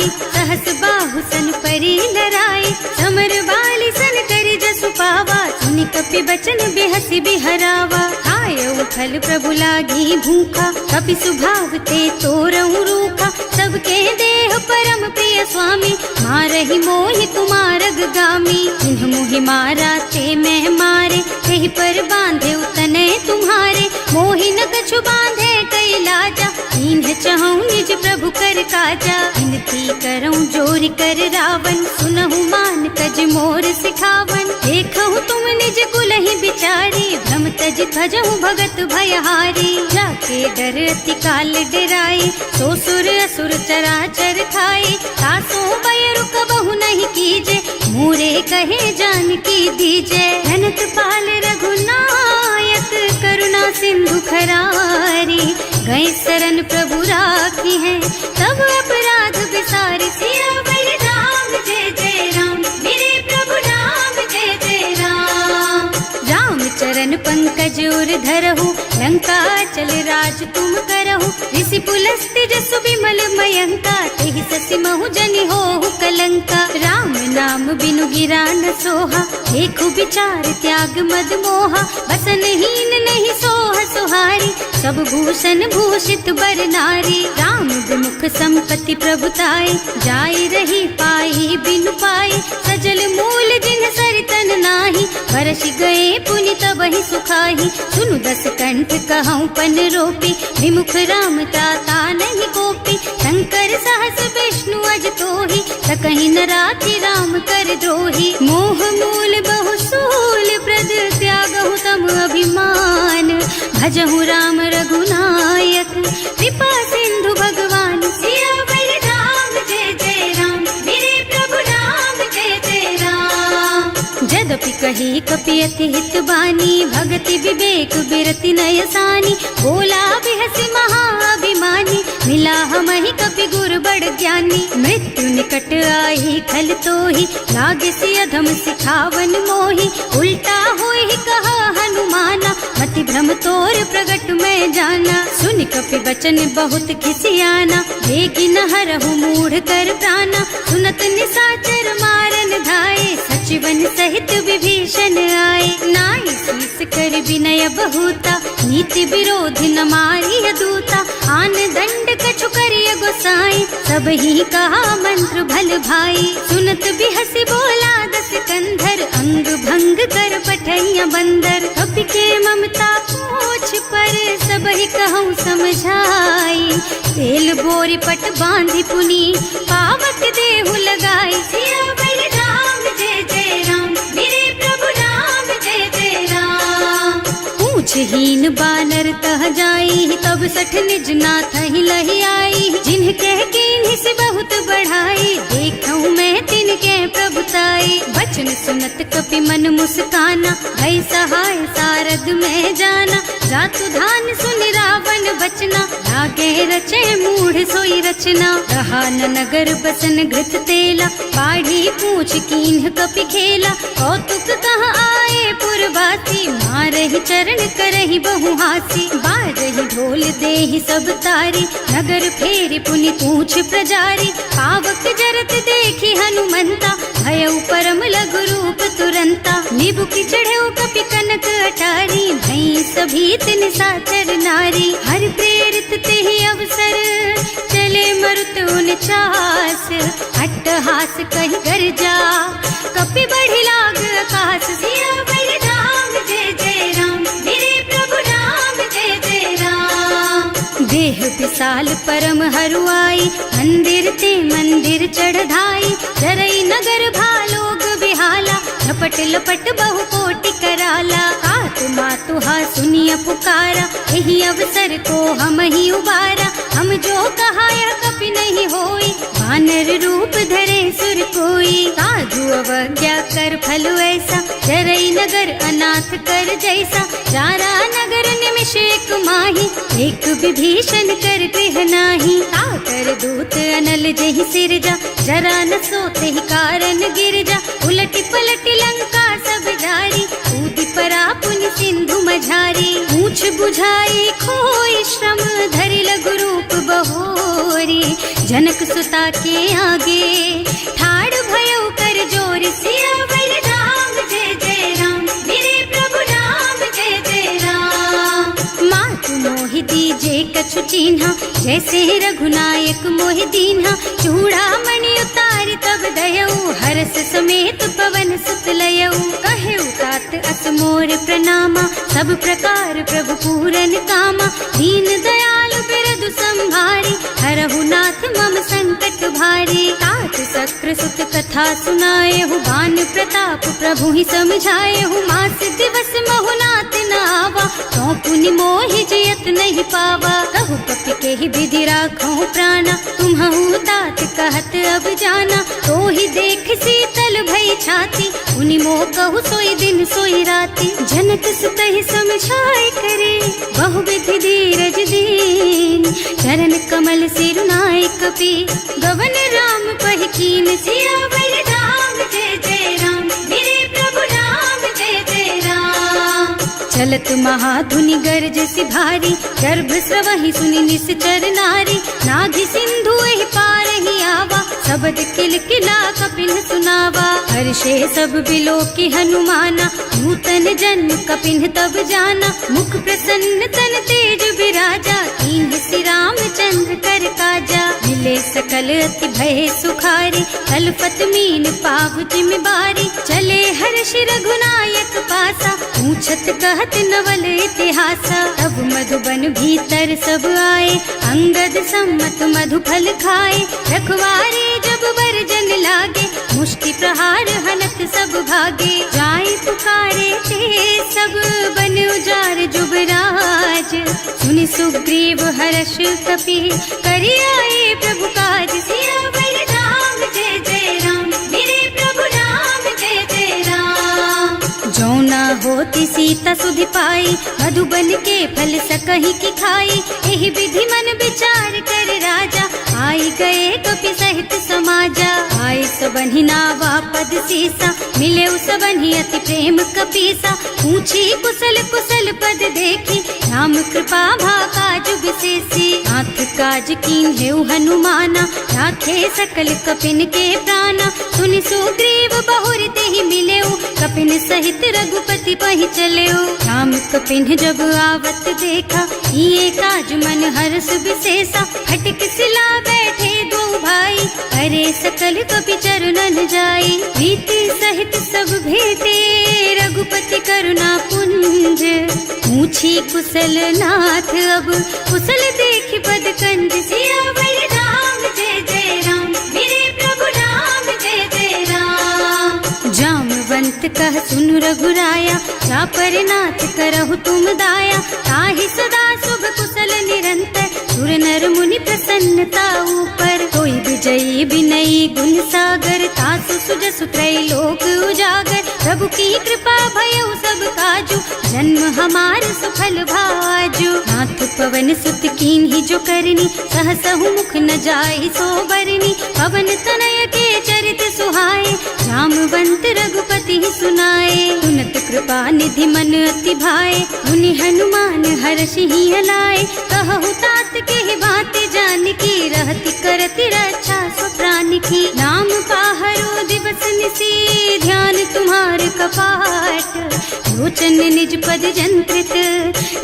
आई, सहस बाहु सन परी लराई, समर बाली सन करि जसु पावा, सुनि कपि बचन बिहसि बिहरावा। खायउ फल प्रभु लागी भूखा, कपि सुभाव ते तोरहु रूखा, सबके देह परम प्रिय स्वामी, मारहि मोहि तुमारग गामी। जिन्ह मोहि मारा ते मैं मारे, तेहि पर बांधे उतने तुम्हारे, मोहि न कछु बांधे कई लाजा, इन्ह चहु निज प्रभु कर काजा। विनती करऊं जोरि कर रावण, सुनहु मान कज मोर सिखावन, देखहु तुम निज कुलहि बिचारी, भ्रम तज भजहु भगत भयहारी। जाके डर अति काल डराई, सो सुर असुर चराचर खाए, तासो भय रुक बहु नहीं कीजे, मोरे कहे जानकी दीजे। धनत पाल रघुनायक, करुणा सिंधु खरारी, गए शरण प्रभु राखी है, तब अपराध विसारी। सियावर राम जय जय राम, मेरे प्रभु राम जय जय राम। राम चरण पंकज उर धरहु, लंका चल राज तुम करहु, ऋषि पुलस्त्य जसु विमल मयंका, तेहि ससि महु जनि होहु कलंका। राम नाम बिनु गिरा न सोहा, देखु विचार त्याग मद मोहा, बसनहीन नहीं सोह सुहारी, सब भूषण भूषित बर नारी। राम विमुख संपत्ति प्रभुताई, जाई रही पाई बिनु पाई, सजल मूल जिन सरितन नाही, बरसि गए पुनि तबहि सुखाही। सुनु दस कंठ कहऊँ पन रोपी, विमुख राम त्राता नहीं कोपी, शंकर सहस विष्णु अज तोहि, सकहि न राखि राम कर द्रोही। मोह मूल बहु सूल प्रद, त्यागहु तम अभिमान, भजहु राम रघुनायक, कृपा सिंधु भगवान। सियावर राम जय जय राम, मेरे प्रभु राम जय जय राम। जदपि कही कपि अति हित बानी, भगति विवेक बिरति नय सानी, बोला बिहसि महाअभिमानी, मिला हमहि कपि गुर बड़ ज्ञानी। मृत्यु निकट आई खल तोहि, लागे सि अधम सिखावन मोहि, उल्टा होहि कहा हनुमाना, मति भ्रम तोर प्रगट मैं जाना। सुनि कपि बचन बहुत खिसियाना, देखि न हरहु मूढ़ कर प्राणा, सुनत निशाचर मारन धाये, सचिवन सहित विभीषण आए। नाई शीस कर विनय बहुता, नीति विरोधी न मारिय दूता, आन दंड कछु करिय गोसाई, सब ही कहा मंत्र भल भाई। सुनत बिहसि बोला दस कंधर, अंग भंग कर पठैया बंदर, कपि के ममता पूछ पर, सब ही कहूँ समझाई। तेल बोरी पट बांधि पुनी, पावक देहु लगाई। सियावर राम जय जय राम, मेरे प्रभु राम जय जय राम। पूछहीन बानर तह जाई, तब सठ निज नाथ ही लही आई, जिन्ह कह कीन्हि से बहुत बढ़ाई, देखऊँ मैं तिनके प्रभुताई। बचन सुनत कपि मन मुस्काना, भई सहाय सारद में जाना, जातु धान सुनि रावण बचना, लागे रचे मूढ़ सोई रचना। रहा न नगर बसन घृत तेला, बाढ़ी पूछ कीन्ह कपि खेला, कौतुक कह आए पुरवासी, मारहि चरण करहि बहु हासी। बारहि ढोल देहि सब तारी, नगर फेरि पुनि पूछ प्रजारी, पावक जरत देखि हनुमंता, भयउ परम लघु रूप तुरंता। निबुकि चढ़ऊ कपि कनक अटारी, भई सभीत निशाचर नारी। हर प्रेरित तेहि अवसर, चले मरुत उनचास, अट्टहास कहि गर्जा, कपि बढ़ि लाग आकाश। सियावर राम जय जय राम, मेरे प्रभु राम जय जय राम। देह विशाल परम हरुआई, मंदिर ते मंदिर चढ़ाई, जरई नगर भालोग बिहाला, लपट लपट बहु कोटि कराला। आत्मा तुहा सुनिय पुकारा, यही अवसर को हम ही उबारा, हम जो कहा यह कपि नहीं होई, वानर रूप धरे सुर कोई। साधु अवज्ञा कर फल ऐसा, जरई नगर अनाथ कर जैसा, जारा नगर निमिष एक माही, एक विभीषण कर गृह नाही। ताकर दूत अनल जहि सिरजा, जरा न सोते ही कारण गिरजा, उलटि पलटि लंका सब जारी, कूदि परा पुनि सिंधु मझारी। पूछ बुझाई खोई श्रम, धरि लघु रूप बहोरी, जनक सुता के आगे ठाड़ भयो कर जोर, सियावर राम जय जय राम, मेरे प्रभु राम जय जय राम। मात मोहि दीजे कछु चिन्हा, जैसे रघुनायक मोहि दीन्हा। चूड़ामणि उतारि तब दयऊ, हरस समेत पवन सुत लयऊ। कहेउ तात अस मोर प्रणामा, सब प्रकार प्रभु पूरन कामा। दीन दयालु बिरदु संभारी, हरहु नाथ मम संकट भारी। तात सक्र सुत कथा सुनाएहु, बान प्रताप प्रभु ही समझाएहु। मास दिवस महु नाथ न आवा, तो पुनि मोहि जियत नहीं पावा। कहु कपि केहि विधि राखहु प्राणा, तुम्हु तात कहत अब जाना। तो ही देख शीतल भई छाती, उनि मोह कहु सोई दिन सोई राती। जनक सुतहि समझाए करे, बहु विधि धीरज दीन। चरण कमल सिरुनाए कपि, गवन राम पहि कीन। सियावर राम जय जय राम, मेरे प्रभु राम जय जय राम। चलत महाधुनि गरजसि भारी, गर्भ स्रवहि सुनि निश्चर नारी। नाभि सिंधु एहि पारहि आवा, शब्द किलकिला कपिन सुनावा। हर्षे सब बिलोकि हनुमाना, नूतन जन्म कपिन तब जाना। मुख प्रसन्न तन तेज विराजा, कीन्ह श्री रामचंद्र कर काजा। मिले सकल अति भय सुखारी, कलपत मीन पाव जिम बारी। चले हर्ष रघुनायक पासा, पूछत कहत नवल इतिहासा। तब मधुबन भीतर सब आए, अंगद सम्मत मधु फल खाए। रखवारे जब बरजन लागे, मुष्टि प्रहार हनत सब भागे। जाय पुकारे ते सब बन उजार जुबराज। सुनि सुग्रीव हर्ष कपि, करि आए प्रभु काज। सियावर राम जय जय राम, मेरे प्रभु राम जय जय राम। जो ना होती सीता सुधि पाई, मधुबन के फल सकहि की खाई। एहि विधि मन विचार कर राजा, आई गए कपि सहित समाजा। आए सबन्हि नावा पद सीसा, मिले सबन्हि अति प्रेम कपीसा। पूछी कुशल कुशल पद देखी, राम कृपा भाका जुग विशेषी। नाथ काज कीन्हेउ हनुमाना, राखे सकल कपिन के प्राणा। सुनि सुग्रीव बहुर तेहि मिलेउ, कपिन सहित रघुपति पहि चलेउ। राम कपिन जब आवत देखा, ये काज मन हर्ष विशेषा। फटक सिला बैठे दो भाई, अरे सकल कपि चरणन जाई। प्रीति सहित सब भेटे, रघुपति करुणा पुंज। पूछी कुशल नाथ अब, कुशल देखि पद कंज। सियावर राम जय जय राम, मेरे प्रभु राम जय जय राम। जामवंत कह सुनु रघुराया, जा पर नाथ करहु तुम दाया। ताहि सदा शुभ कुशल निरंतर, सुर नर मुनि प्रसन्नता ऊपर। कोई विजयी विनयी गुण सागर, तासु सुजसु त्रैलोक उजागर। प्रभु की कृपा भयउ सब काजू, जन्म हमार सुफल भाजू। नाथ पवन सुत कीन्ही जो करनी, सहसहु मुख न जाहि सो बरनी। पवन तनय के चरित सुहाए, जामवंत रघुपति सुनाए। सुनत कृपा निधि मन अति भाए, मुनि हनुमान हर्षि हलाए। कहु तात के बात जान की, रहति करति रक्षा सो प्राण की। नाम पाहरो दिवस निसी, ध्यान तुम्हार कपाट। लोचन निज पद जंत्रित,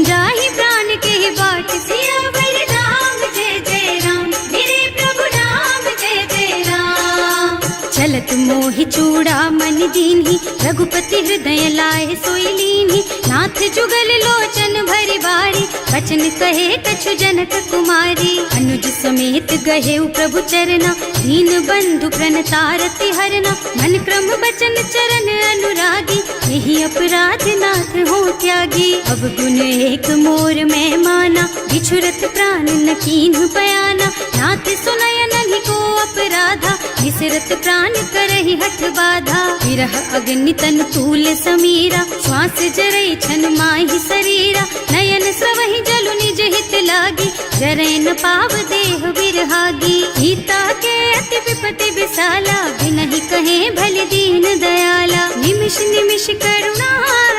जाहि प्राण के बाट। सियावर राम जय जय राम, मेरे प्रभु राम जय जय राम। चलत मोहि चूड़ामणि दीन्ही, रघुपति हृदय लाए सोई लीन्ही। नाथ जुगल लोचन भरि बारी, बचन कहे कछु जनक कुमारी। अनुज समेत गहेउ प्रभु चरना, दीन बंधु प्रणतारति हरना। मन क्रम बचन चरण अनुरागी, यही अपराध नाथ हो त्यागी। अब गुण एक मोर मैं माना, बिछुरत प्राण न कीन्हु बयाना। नाथ सुनय नहीं को अपराधा, विसरत प्राण करहि हठ बाधा। विरह अग्नि तन तूल समीरा, श्वास जरई छन माहि शरीरा। नयन स्रवहि जलु निज हित लागी, जरै न पाव देह बिरहागी। सीता के अति विपति विशाला, बिनहि कहे भल दीन दयाला। निमिष निमिष करुणा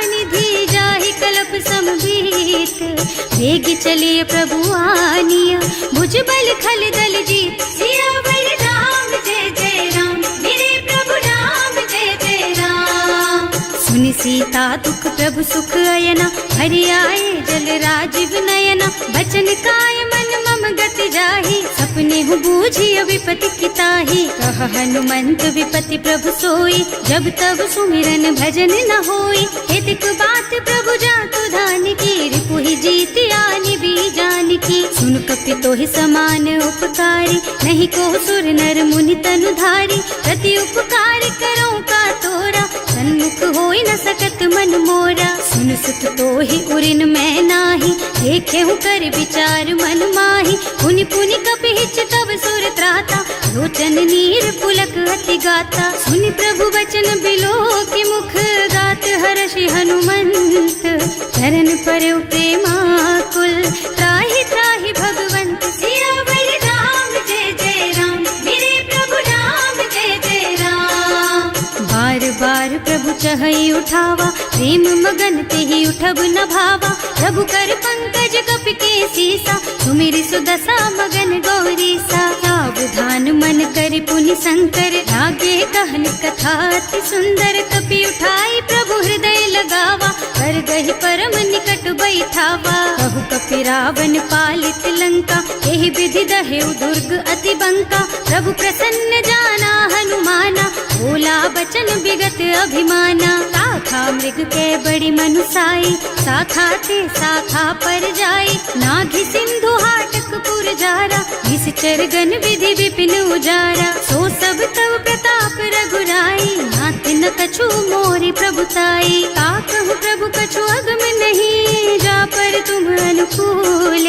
निधि, जाहि कलप समभीत। वेग चलिए प्रभु आनिया, भुज बल खल दल जीत। सिया सीता दुख प्रभु सुख अयना, हरि आए जल राजीव नयना। बचन काय मन मम गति जाहि, सपने हूँ बूझी विपति किताही। कह हनुमंत विपति प्रभु सोई, जब तब सुमिरन भजन न होई। हितक बात प्रभु जातु धान की, रिपुहि जीति आनि बीजान की। सुन कपि तोहि समान उपकारी, नहीं को सुर नर मुनि तनु धारी। प्रति उपकार करो का तोरा, सन्मुख होई न सकत मन मोरा। सुन सुत तोहि उरिन मैं नाही, देखे हूँ कर विचार मन माही। पुनि पुनि कपि हिच तब सुर त्राता, लोचन नीर पुलक अति गाता। सुनि प्रभु बचन बिलो की मुख, गात हर्षि हनुमंत। चरण पर प्रेमाकुल, त्राहि त्राहि भगवंत। सियावर राम जय जय राम, मेरे प्रभु राम जय जय राम। बार बार प्रभु चहई उठावा, प्रेम मगन तेहि उठब न भावा। प्रभु कर पंकज कपि के सीसा, सुमिरि सुदशा मगन गौरीसा। सावधान मन करि पुनि शंकर, लागे कहन कथा अति सुंदर। कपि उठाई प्रभु हृदय लगावा, कर गहि परम निकट बैठावा। कहु कपि रावण पालित लंका, एहि विधि दहेउ दुर्ग अति बंका। प्रभु प्रसन्न जाना हनुमाना, बोला बचन विगत अभिमाना। शाखा मृग के बड़ी मनुसाई, शाखा ते शाखा पर जाई। नाघि सिंधु हाटक पुर जारा, निश्चर गण विधि विपिन उजारा। सो सब तव प्रताप रघुराई, नाथ न कछु मोरि प्रभुताई। का कहूँ प्रभु कछु अगम नहीं, जा पर तुम अनुकूल।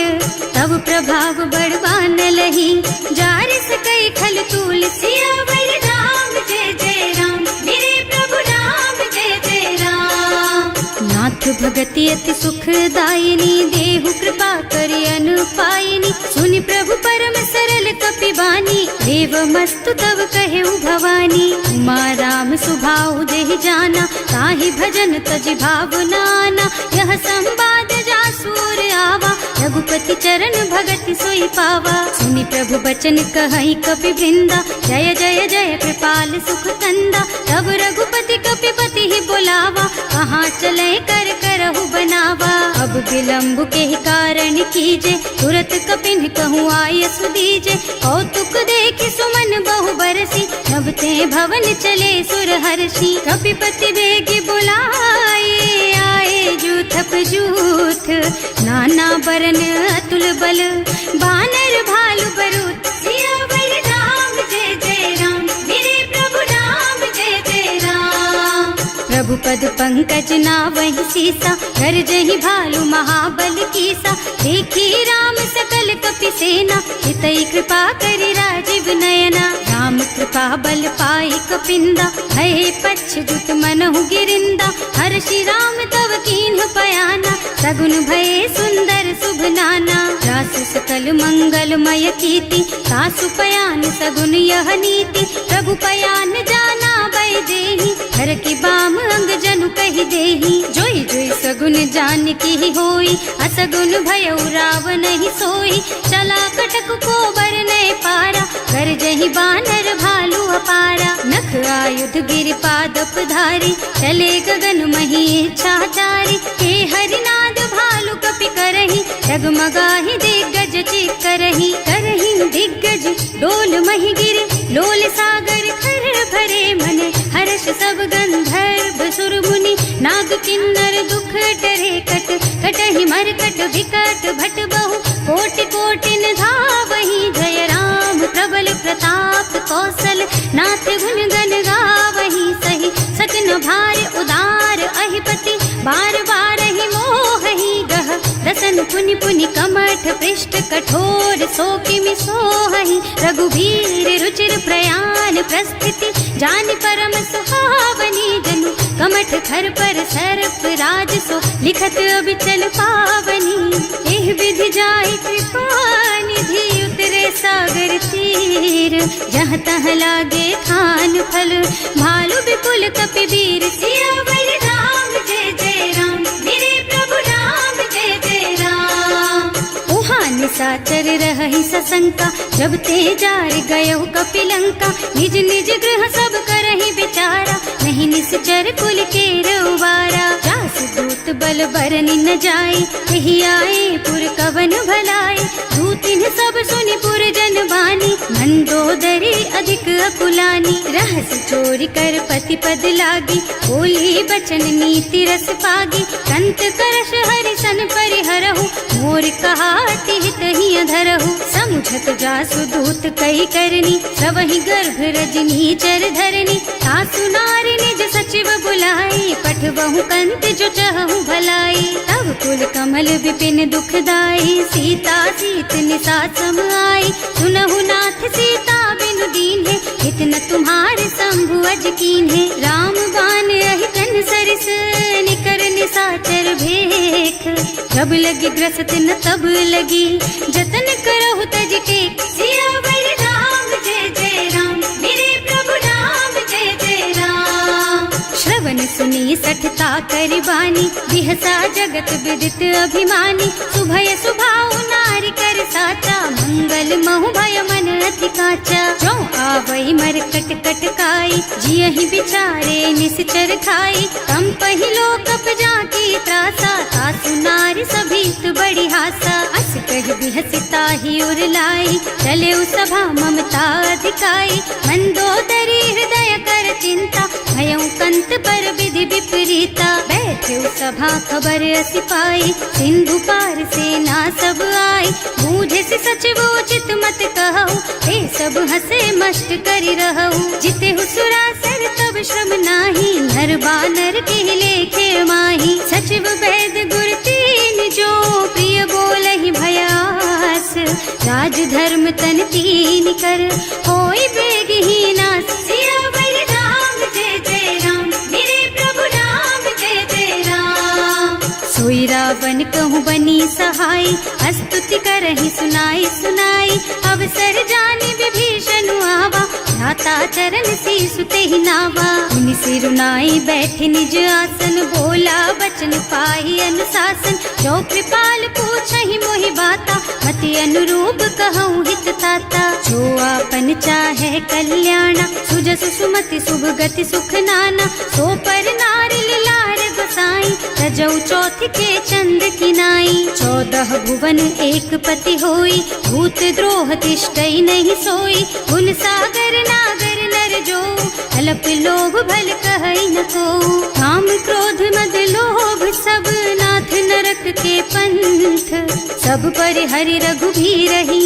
तब प्रभाव बड़वान लही, जार सकई खल तूल। सियावर राम जय जय राम, मेरे प्रभु राम जय जय राम। नाथ भगति अति सुखदायिनी, देहु कृपा करि अनुपायिनी। सुनि प्रभु परम सरल कपि बानी, देवमस्तु तव कहेउ भवानी। उमा राम सुभाउ जेहि जाना, ताहि भजन तजि भावनाना। यह संवाद जासुर आवा, रघुपति चरण भगति सोई पावा। सुनि प्रभु बचन कहई कपि वृंदा, जय जय जय कृपाल सुख कंदा। तब रघुपति कपिपति ही बोलावा, कहाँ चले कर करहु बनावा। अब विलंब के कारण कीजे, तुरत कपिन कहूँ आय सुदीजे। कौतुक देख सुमन बहु बरसी, नभ ते भवन चले सुर हर्षि। कपिपति बेगी बुलाए, आए जूथप जूथ। नाना बरन अतुल बल, बानर भालु बरूथ। सियावर राम जय जय राम, मेरे प्रभु राम जय जय राम। प्रभु पद पंकज नावहि सीसा, कर जहि भालु महाबल कीसा। देखी राम सकल कपि सेना, हितई कृपा करि राजीव नयना। राम कृपा बल पाई कपिंदा, भय पच्छ्युत मनहु गिरिंदा। हर्षि राम तव कीन्ह पयाना, सगुन भय सुंदर शुभ नाना। जासु सकल मंगलमय कीर्ति, सासु पयान सगुन यह नीति। प्रभु पयान जाना वैदेही, हर की बाम अंग जनु कहि देही। जोई जोई सगुन जान की होई, असगुन भयउ रावण ही सोई। चला कटक को बरनै पारा, कर जहि बानर भालु अपारा। नख आयुध गिर पादप धारी, चले गगन मही इच्छाचारी। हे हरिनाद भालु कपि करही, डगमगाहि दिग्गज चित करही। करही दिग्गज डोल मही गिरे, लोल सागर खर भरे मन। हर्ष सब गंधर्व सुर मुनि, नाग किन्नर दुख डरे कट। कटहि मरकट विकट भट बहु, कोटि कोटिन धावहि। जय राम प्रबल प्रताप कौशल, नाथ गुण गण गावहि। सही सकन भार उदार अहिपति, बार बार ही मोहि गह। रसन पुनि पुनि कमठ पृष्ठ, कठोर सोकिमि सोहहि। रघुवीर रुचिर प्रयाण प्रस्थिति, जानि परम सुहावनी। जनु कमठ खर पर सर्प राज सो, लिखत अबिचल पावनी। एह विधि जाहि कृपा निधि, उतरे सागर तीर। जहाँ तहाँ लागे खान फल, भालु विपुल कपि वीर। सियावर राम जय जय राम, मेरे प्रभु राम जय जय राम। उहाँ निशाचर रहहि सशंका, जब ते जार गयो कपिलंका। निज निज गृह सब करहि विचारा, नहीं निश्चर कुल के रउबारा। जासु दूत बल बरनि न जाए, यही आए पुर कवन भलाए। दूतिन सब सुनि पुर जन बानी, मंदोदरी अधिक अकुलानी। रहस्य चोरी कर पति पद लागी, बोली बचन नीति रस पागी। कंत करश हरि सन परिहरहु, मोर कहाति हित ही अधरहु। समुझत जासु दूत कही करनी, सबहि गर्भ रजनी चर धरनी। सासु नारी निज सचिव बुलाई, पठबहु कंत जो चहु भलाई। तब कुल कमल विपिन दुखदाई, सीता सीत निसा सम आई। सुनहु नाथ सीता बिनु दीन है, इतना तुम्हारे शंभु अज कीन है। राम बान अहितन सरिस, निकर निसाचर भेख। जब लगी ग्रसत न तब लगी, जतन करहु तज टेक। सियावर राम जय जय राम, मेरे प्रभु राम जय जय राम। श्रवण सुनी सठता करि बानी, बिहसा जगत विदित अभिमानी। सुभय सुभाउ नारी कर साचा, मंगल महु भय मन अति काचा। जो आवई मर कट कट काई, जियहि बिचारे निश्चर खाई। तम पहिलो कप जाकी त्रासा, सासु नारी सभीत बड़ी हासा। अस कह बिहसिता ही उर लाई, चले सभा ममता अधिकाई। मंदोदरी हृदय कर चिंता, भयउ कंत पर विधि विपरीता। बैठे सभा खबर असी पाई, सिंधु पार सेना सब आई। बूझे से सचिव उचित मत कहु, हे सब हसे मस्त करि रहु। जिते हुसुरासर तब श्रम नाही, नर बानर के लेखे माही। सचिव वैद गुर तीन जो, प्रिय बोलहि भयास। राज धर्म तन तीन कर, होई बेगहि नास। सियावर राम जय जय राम, मेरे प्रभु राम जय जय राम। सोई रावण कहूँ बनी सहाय, स्तुति करहि सुनाई सुनाई। अवसर जानि विभीषण आवा, भ्राता चरण शीसु तेहि नावा। मुनि सिरुनाई बैठे निज आसन, बोला बचन पाहि अनुशासन। जो कृपाल पूछहि मोहि बाता, मति अनुरूप कहूँ हित ताता। जो आपन चाहे कल्याणा, सुजस सुमति शुभ गति सुख नाना। सो पर नारी लार गोसाई, रजौ चौथ के चंद किनाई। 14 भुवन एक पति होई, भूत द्रोह तिष्ठई नहीं सोई। गुण सागर नागर नर जो, अल्प लोभ भल कहई न को। काम क्रोध मद लोभ सब, नाथ नरक के पंथ। सब पर हरि रघुबीरहि,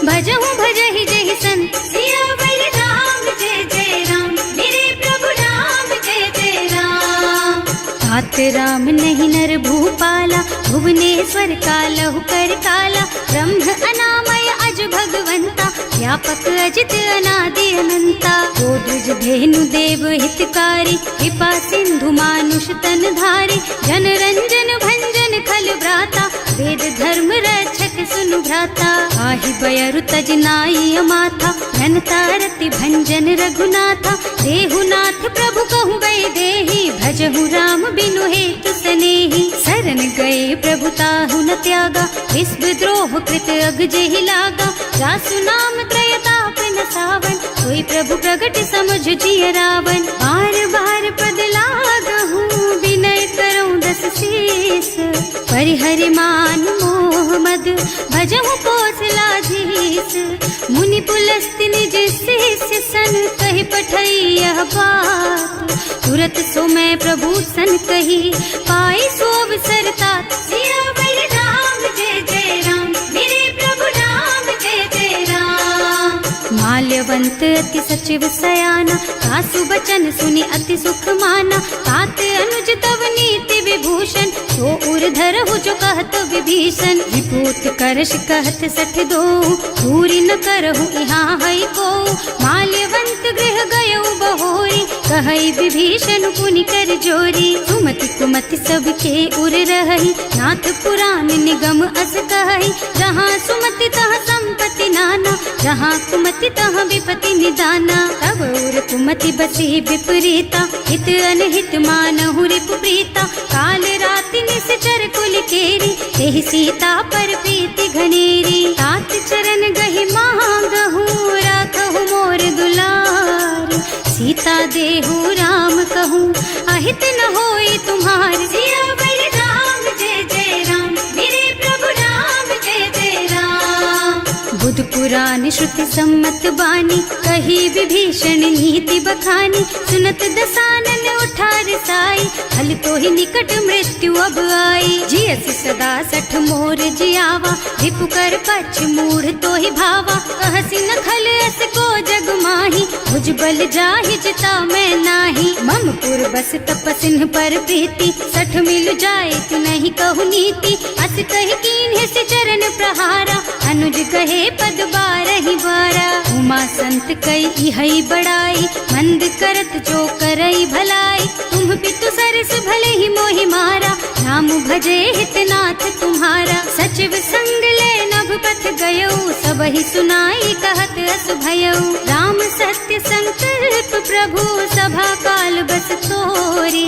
भजहु भजहि जहि संत। सियावर राम जय जय राम, मेरे प्रभु राम जय जय राम। तात राम नहीं नर भूपाला, भुवनेश्वर कालहु कर काला। ब्रह्म अनामय अज भगवंता, व्यापक अजित अनादि अनंता। गोद्विज धेनु देव हितकारी, कृपा सिंधु मानुष तन धारी। जन रंजन भंजन खल भ्राता, वेद धर्म रक्षक सुनु भ्राता। आहि बयरु तज नाई अमाथा, घनता रति भंजन रघुनाथा। देहुनाथ प्रभु कहु गए देहि, भजहु राम बिनु हेतु सनेहि। शरण गए प्रभु ताहु न त्यागा, विश्व द्रोह कृत अग जेहि लागा। जासु नाम त्रयताप न सावन, सोई प्रभु प्रगट समझ जिय रावण। बार बार पद लागहु, विनय करऊं दस शीस। परिहरि मान मोह मद, भजहु कौशलाधीश। मुनि पुलस्त्य निज शिष्य सन, कहि पठई यह बात। तुरत सो मैं प्रभु सन कही, पाई सो अवसर तात। सियावर राम जय जय राम, मेरे प्रभु राम जय जय राम। माल्यवंत अति सचिव सयाना, सासु बचन सुनि अति सुख माना। तात अनुज तव नीति विभूषण, सो उर धरहु जो कहत विभीषण। विभूत करश कहत सठ दो, पूरी न करहु यहाँ है को। माल्यवंत गृह गयउ बहोरी, कहई विभीषण पुनि कर जोरी। सुमति कुमति सबके उर रही, नाथ पुराण निगम अस कहई। जहाँ सुमति तहाँ संपत्ति नाना, जहाँ कुमति तहाँ विपति निदाना। तब उर कुमति बसी विपरीता, हित अनहित मानहु रिपु प्रीता। काल राति निश्चर कुल केरी, तेहि सीता पर प्रीति घनेरी। तात चरण गहि मांगहु, राखहु मोर दुलार। सीता देहु राम कहूँ अहित न होई तुम्हार। सियावर राम जय जय राम, मेरे प्रभु राम जय जय राम। बुध पुराण श्रुति सम्मत बानी, कही विभीषण नीति बखानी। सुनत दसानन उठा रसाई, हल तो ही निकट मृत्यु अब आई। जियसि सदा सठ मोर जियावा, रिपु कर पछ मूढ़ तो ही भावा। कहसि न खल अस को जग माही, भुज बल जाहि जिता मैं नाही। मम पुर बस तपसिन पर प्रीति, सठ मिल जाए तु नहीं कहु नीति। अस कहि कीन्हे से चरण प्रहारा, अनुज कहे पद बारहि बारा। उमा संत कई इहै बड़ाई, मंद करत जो करई भलाई। तुम पितु सरस भले ही मोहि मारा, नाम भजे हितनाथ तुम्हारा। सचिव संग ले नभ पथ गयो, सबहि सुनाई कहत अस भयो। राम सत्य संकल्प प्रभु, सभा काल बस तोरे।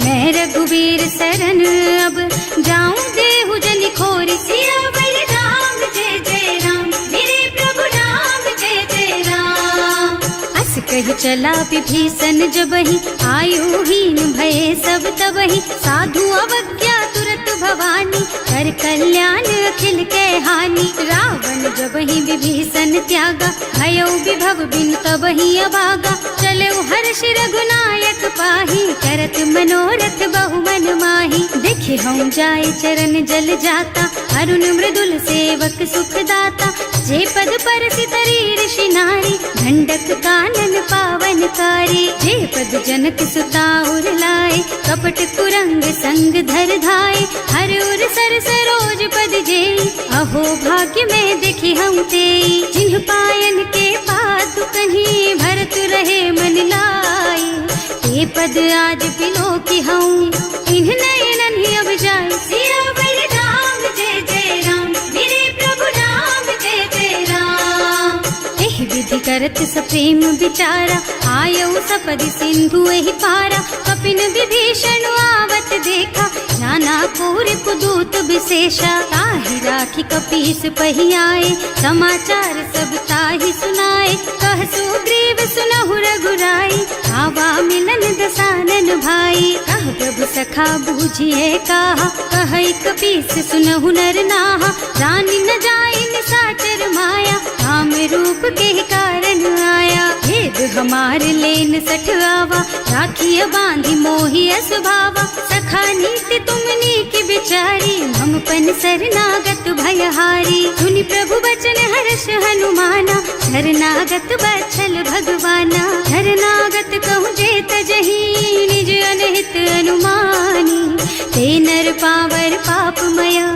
मैं रघुवीर सरन अब, जाऊं देहु जनि खोरि। सियावर राम जय जय राम, मेरे प्रभु राम जय जय राम। अस कहि चला विभीषण जबहि, आयुहीन भये सब तबहि। साधु अवज्ञा तुरत भवानी, कर कल्याण अखिल के हानि। रावण जबहि विभीषण त्यागा, भयो विभव बिनु तबहि अभागा। चलऊ हर्ष रघुनायक पाहि, करत मनोरथ बहु मन माहि। देखे हम जाय चरण जल जाता, अरुण मृदुल सेवक सुख दाता। जे पद परसि तरी ऋषि नारी, दंडक कानन पावन कारी। जे पद जनक सुता उर लाए, कपट कुरंग संग धर धाय। हर उर सर सरोज पद जेई, अहो भाग्य में देखी हम तेई। जिन्ह पायन के पादु कन्ही, भरत रहे मन लाई। ते पद आज बिलो की हूँ, इन्ह नयनन ही अब जाए। सियावर राम जय जय राम, मेरे प्रभु राम जय जय राम। एहि विधि करत सप्रेम विचारा, आयऊ सपदि सिंधु एहि पारा। कपिन विभीषण आवत देखा, नाना कोर कुदूत विशेषा। ताहि राखी कपीस पहि आए, समाचार सब ताहि सुनाए। कह सुग्रीव सुनहु रघुराई, आवा मिलन दसानन भाई। कह प्रभु सखा बूझिए काहा, कहै कपीस सुनहु नर नाहा। रानी न जाय निशाचर माया, काम रूप के कारण आया। भेद हमार लेन सठ आवा, राखिय बांधी मोहि असुभावा। सखा नीति तुमनी की बिचारी, हम पन शरणागत भयहारी। सुनि प्रभु बचन हर्ष हनुमाना, शरणागत बत्सल भगवाना। शरणागत कहूँ जे तजहि, निज अनहित अनुमानी। ते नर पावर पापमया,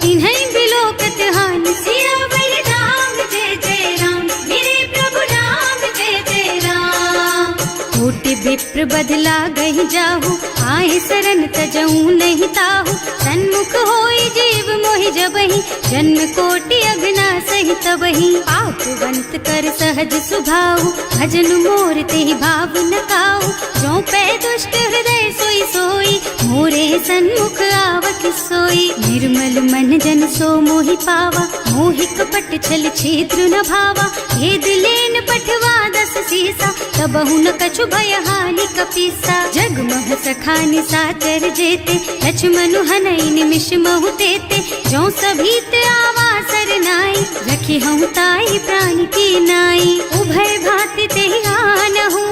तिन्है बिलोकत हानि। सियावर राम जय जय राम, मेरे प्रभु राम जय जय राम। कोटि विप्र बदला गहि जाहु, आए शरण तजऊ नहीं ताहु। सन्मुख होई जीव मोहि जबहि, जन्म कोटि अगना सहि तबहि। पापवंत कर सहज सुभाऊ, भजन मोर तेहि भाव न काऊ। जो पै दुष्ट हृदय सोई सोई, मोरे सन्मुख आवत सोई। निर्मल मन जन सो मोहि पावा, मोहि कपट छल छिद्र न भावा। भेद लेन पठवा दस सीसा, तबहु न कछु भय हानि कपीसा। जगमह सखा निशाचर जेते, लक्ष्मनु हनई निमिष महु तेते। जो सभीत आवा सरनाई, रखी हूँ ताई प्राण की नाई। उभय भांति तेहि आनहु,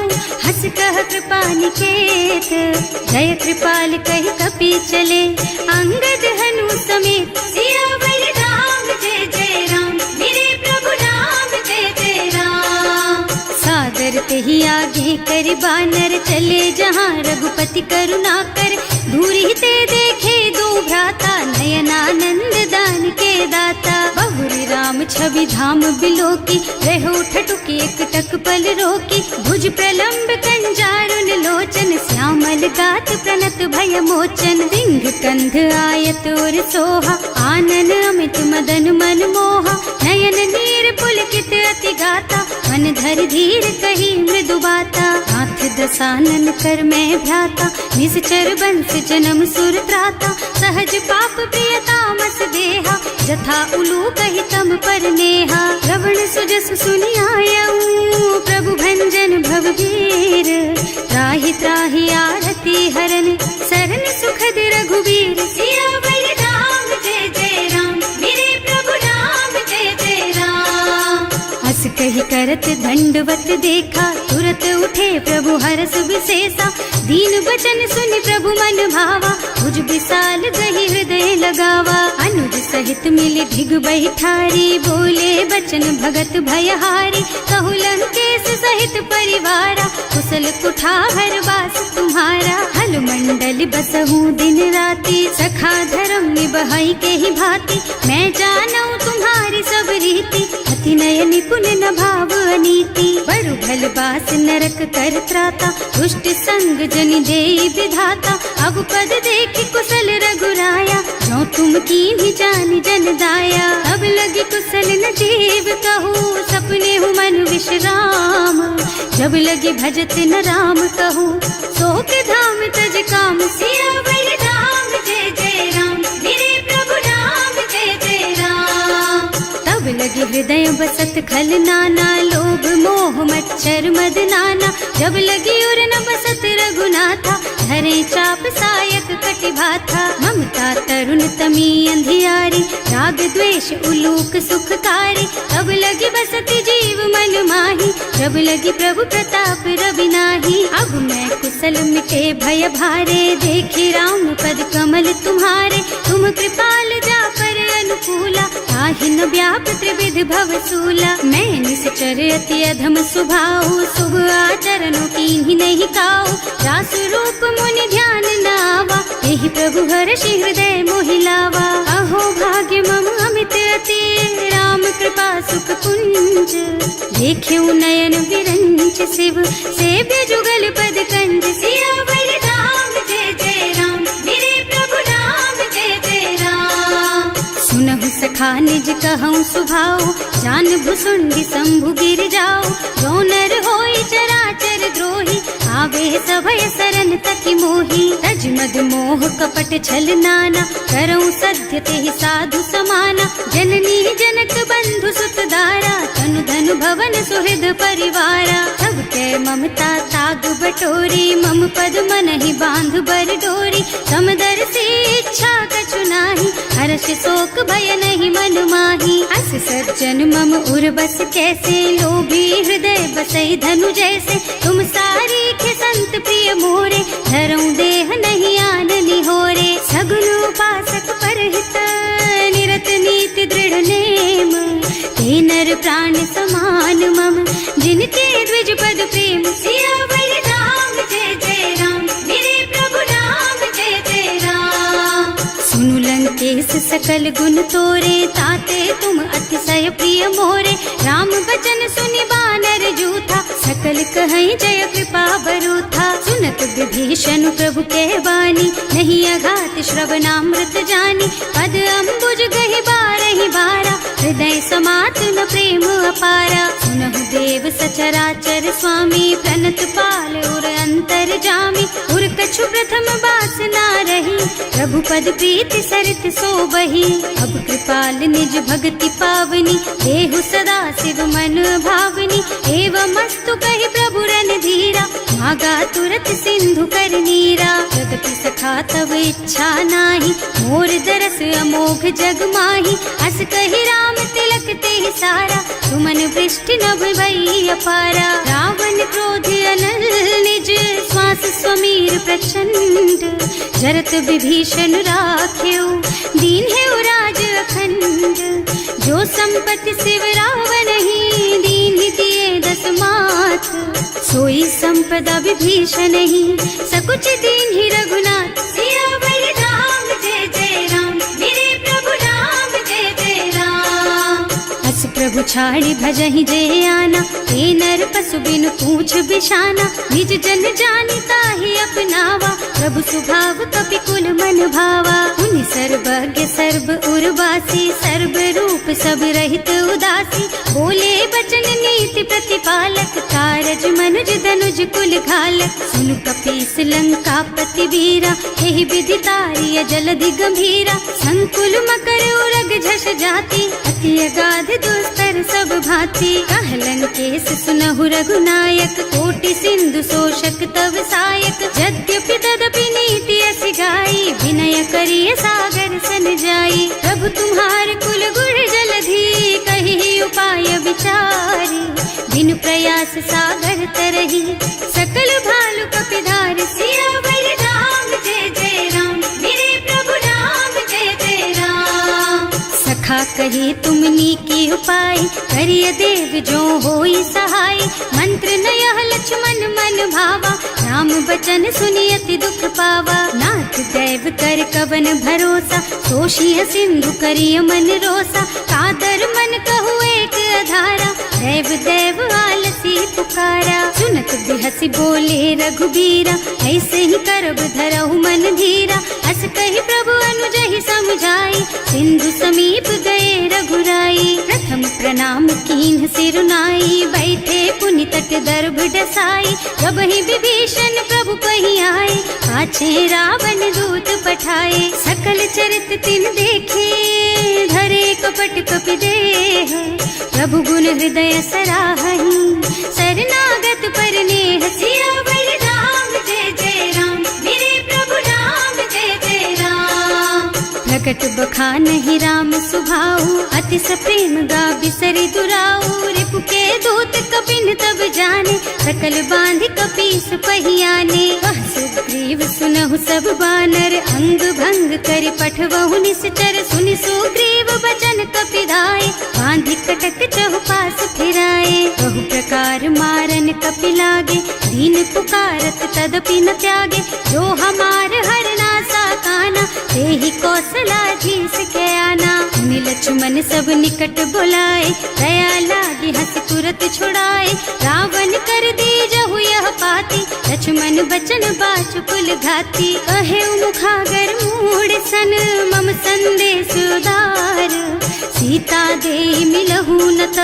हस कह कृपा निकेत। जय कृपाल कहि कपि चले, अंगद हनु समेत। सियावर राम जय जय राम, मेरे प्रभु राम जय जय राम। सादर तेहि आगे कर बानर, चले जहाँ रघुपति करुणा कर। दूरी ते देखे दो भ्राता, नयनानंद दान के दाता। बहुरी राम छवि धाम बिलोकी, रहो ठटुकी एक टक पल रोकी। भुज प्रलंब कंजारुन लोचन, श्यामल ताल गात प्रणत भय मोचन, सिंह कंध आयत और सोहा, आनन अमित मदन मन मोहा, नयन नीर पुलकित अति गाता, मन धर धीर कही मृदु बाता, हाथ दसानन कर मैं भ्राता, निश्चर बंस जन्म सुर त्राता, सहज पाप प्रिय तामस देहा, जथा उलू कही तम पर नेहा, श्रवण सुजस सुनि आयऊ प्रभु भंजन भव भीर, त्राहि त्राहि आरती हरन सरन सुखद रघुबीर, सियावर राम जय जय राम, मेरे प्रभु राम जय जय राम। हस कही करत दंडवत देखा, तुरत उठे प्रभु हरस विशेषा, दीन बचन सुनि प्रभु मन भावा, भुज विशाल दहि हृदय लगावा, अनुज सहित मिली धिग बैठारी, बोले बचन भगत भयहारी, कहु लंकेश सहित परिवारा, कुशल कुठार वास तुम्हारा, हल मंडल बसहु दिन राति, सखा धर्म निबहाई के ही भांति, मैं जानऊ तुम्हारी सब रीति, अति नय निपुण न भाव अनीति, बरु भल बास नरक कर त्राता, दुष्ट संग जनि देई विधाता, अब पद देखि कुशल रघुराया, जो तुम कीन्ही जानि जन दाया, अब लगी कुशल न जीव कहूँ, सपने हूँ मन विश्राम, जब लगी भजत न राम कहूँ, सोक धाम तज काम, सियावर राम जय जय राम, मेरे प्रभु राम जय जय राम। तब लगी हृदय बसत खल नाना, लोभ मोह मच्छर मद नाना, जब लगी उर न बसत रघुनाथा, धरे चाप सायक कटि भाथा, ममता तरुण तमी अंधियारी, राग द्वेष उलूक सुखकारी, तब लगी बसती जीव मन माही, जब लगी प्रभु प्रताप रवि नाही, अब मैं कुशल मिटे भय भारे, देखी राम पद कमल तुम्हारे, तुम कृपाल जा पर अनुकूला, ताहि न व्याप त्रिविध भव सूला, मैं निश्चर अति अधम स्वभाव, शुभ आचरणों कीन्ही नहीं काऊ, रास रूप मुनि ध्यान नावा, यही प्रभु हर्षि हृदय मोहिलावा, अहो भाग्य मम अमित अति, राम कृपा सुख कुंज, देख्यऊ नयन विरंच शिव, सेव्य जुगल पद कंज, सियावर राम जय जय राम, मेरे प्रभु राम जय जय राम। सुनहु सखा निज कहऊँ सुभाऊ, जान भुसुंडी शंभु गिर जाओ, जो नर होई चराचर द्रोही, आवे सभय सरन तकी मोही, तज मद मोह कपट छल नाना, करऊँ सत्य तेहि साधु समाना, जननी जनक बंधु सुत दारा, तनु धनु भवन सुहृद परिवारा, सब के ममता ताग बटोरी, मम पद मन ही बांध बर डोरी, समदर से इच्छा कछु नाही, हर्ष शोक भय नहीं मन माही, अस सज्जन मम उर बस कैसे, लोभी हृदय बसई धनु जैसे, तुम सारी संत प्रिय मोरे, धरऊं देह नहीं आन निहोरे, सगुन उपासक परहित, निरत नीति दृढ़ नेम, ते नर प्राण समान मम, जिनके द्विज पद प्रेम, सियावर राम जय जय राम, मेरे प्रभु राम जय जय राम। सुनु लंकेश सकल गुण तोरे, ताते तुम अतिशय प्रिय मोरे, राम बचन सुनि बानर जूथा, सकल कहई जय कृपा बरूथा, सुनत विभीषण प्रभु के वाणी, नहीं अघात श्रवणामृत जानी, पद अम्बुज गहि बारहि बारा, हृदय समात न प्रेम अपारा, सुनहु देव सचराचर स्वामी, प्रणत पाल उर अंतर जामी, उर कछु प्रथम बास ना रही, प्रभु पद प्रीति सरित सो बही, अब कृपाल निज भक्ति पावनी, देहु सदा शिव मन भावनी, एवं मस्तु कहि प्रभु रन धीरा, मागा तुरत सिंधु कर नीरा, जगति सखा तब इच्छा नाही, मोर दरस अमोघ जग माही, अस कहि राम तिलक तेहि सारा, सुमन वृष्टि नभ भई अपारा, रावण क्रोध अनल निज, श्वास स्वमीर प्रचंड, जरत विभीषण राख्यो, दीन है राज अखंड, जो संपत्ति शिव रावण ही, दीन दिए दस माथ, सोई संपदा विभीषण ही, सकुच दीन ही रघुनाथ, सियावर राम जय जय राम, मेरे प्रभु राम जय जय राम। अस प्रभु छाड़ी भजहि जय आना, हे नर पशु बिनु पूछ बिशाना, निज जन जानि ताहि अपनावा, प्रभु स्वभाव कपि कुल मन भावा। उनि सर्वज्ञ सर्व उर्वासी, सर्व रूप सब रहित उदासी। बोले बचन नीति प्रतिपालक, कारज मनुज धनुज कुल घालक। सुनु कपीस लंका पति वीरा, एहि विधि तारिय जलधि गंभीरा। संकुल मकर उरग झष जाति, अति अगाध दुस्तर सब भांति। कहलन केस सुनहु रघुनायक, कोटि सिंधु शोषक तव सायक। यद्यपि तदपि नीति अस गाई, विनय करिय सागर सन जाई। प्रभु तुम्हार कुल गुण जलधि, कहि उपाय विचारी। बिनु प्रयास सागर तरही, सकल भालु कपिधार। सियावर राम जय जय राम, मेरे प्रभु राम जय जय राम। सखा कही तुमनी की उपाय, करिय देव जो होई सहाय। मंत्र नयह लक्ष्मण मन भावा, राम बचन सुनि अति दुख पावा। नाथ दैव कर कवन भरोसा, तोषिय सिंधु करिय मन रोसा। कादर मन कहु एक अधारा, दैव दैव आलसी पुकारा। सुनत बिहसी बोले रघुबीरा, ऐसे ही करब धरहु मन धीरा। अस कहि प्रभु अनुजहि समझाई, सिंधु समीप गए रघुराई। प्रथम प्रणाम कीन्ह सिरुनाई, बैठे पुनि तट दर्भ डसाई। जब ही विभीषण प्रभु पही आए, पाछे रावण दूत पठाए। सकल चरित तिन देखे, धरे कपट कपि देह। प्रभु गुण हृदय सराहहि, शरणागत पर नेह। सियावर राम जय जय राम, मेरे प्रभु राम जय जय राम। प्रकट बखानहि राम सुभाऊ, अति सप्रेम गा बिसरि दुराऊ। रिपु के दूत कपिन तब जाने, सकल बांधि कपीस पहियाने। वह सुग्रीव सुनहु सब बानर, अंग भंग करि पठवहु निश्चर। सुनि सुग्रीव बचन कपिधाय, बांधि कटक चहुपास फिराए। बहु प्रकार मारन कपि लागे, दीन पुकारत तदपि न त्यागे। जो हमार हरना सा काना, तेहि कौशलाधीश के आना। मुनि लक्ष्मण सब निकट बुलाए, दया लागी हंस तुरत छुड़ाए। रावण कर दीजहु यह पाती, लक्ष्मण बचन बाचु कुल घाती। कहे मुखागर मूढ़ सन, मम संदेश उदार। सीता दे मिलहु न त,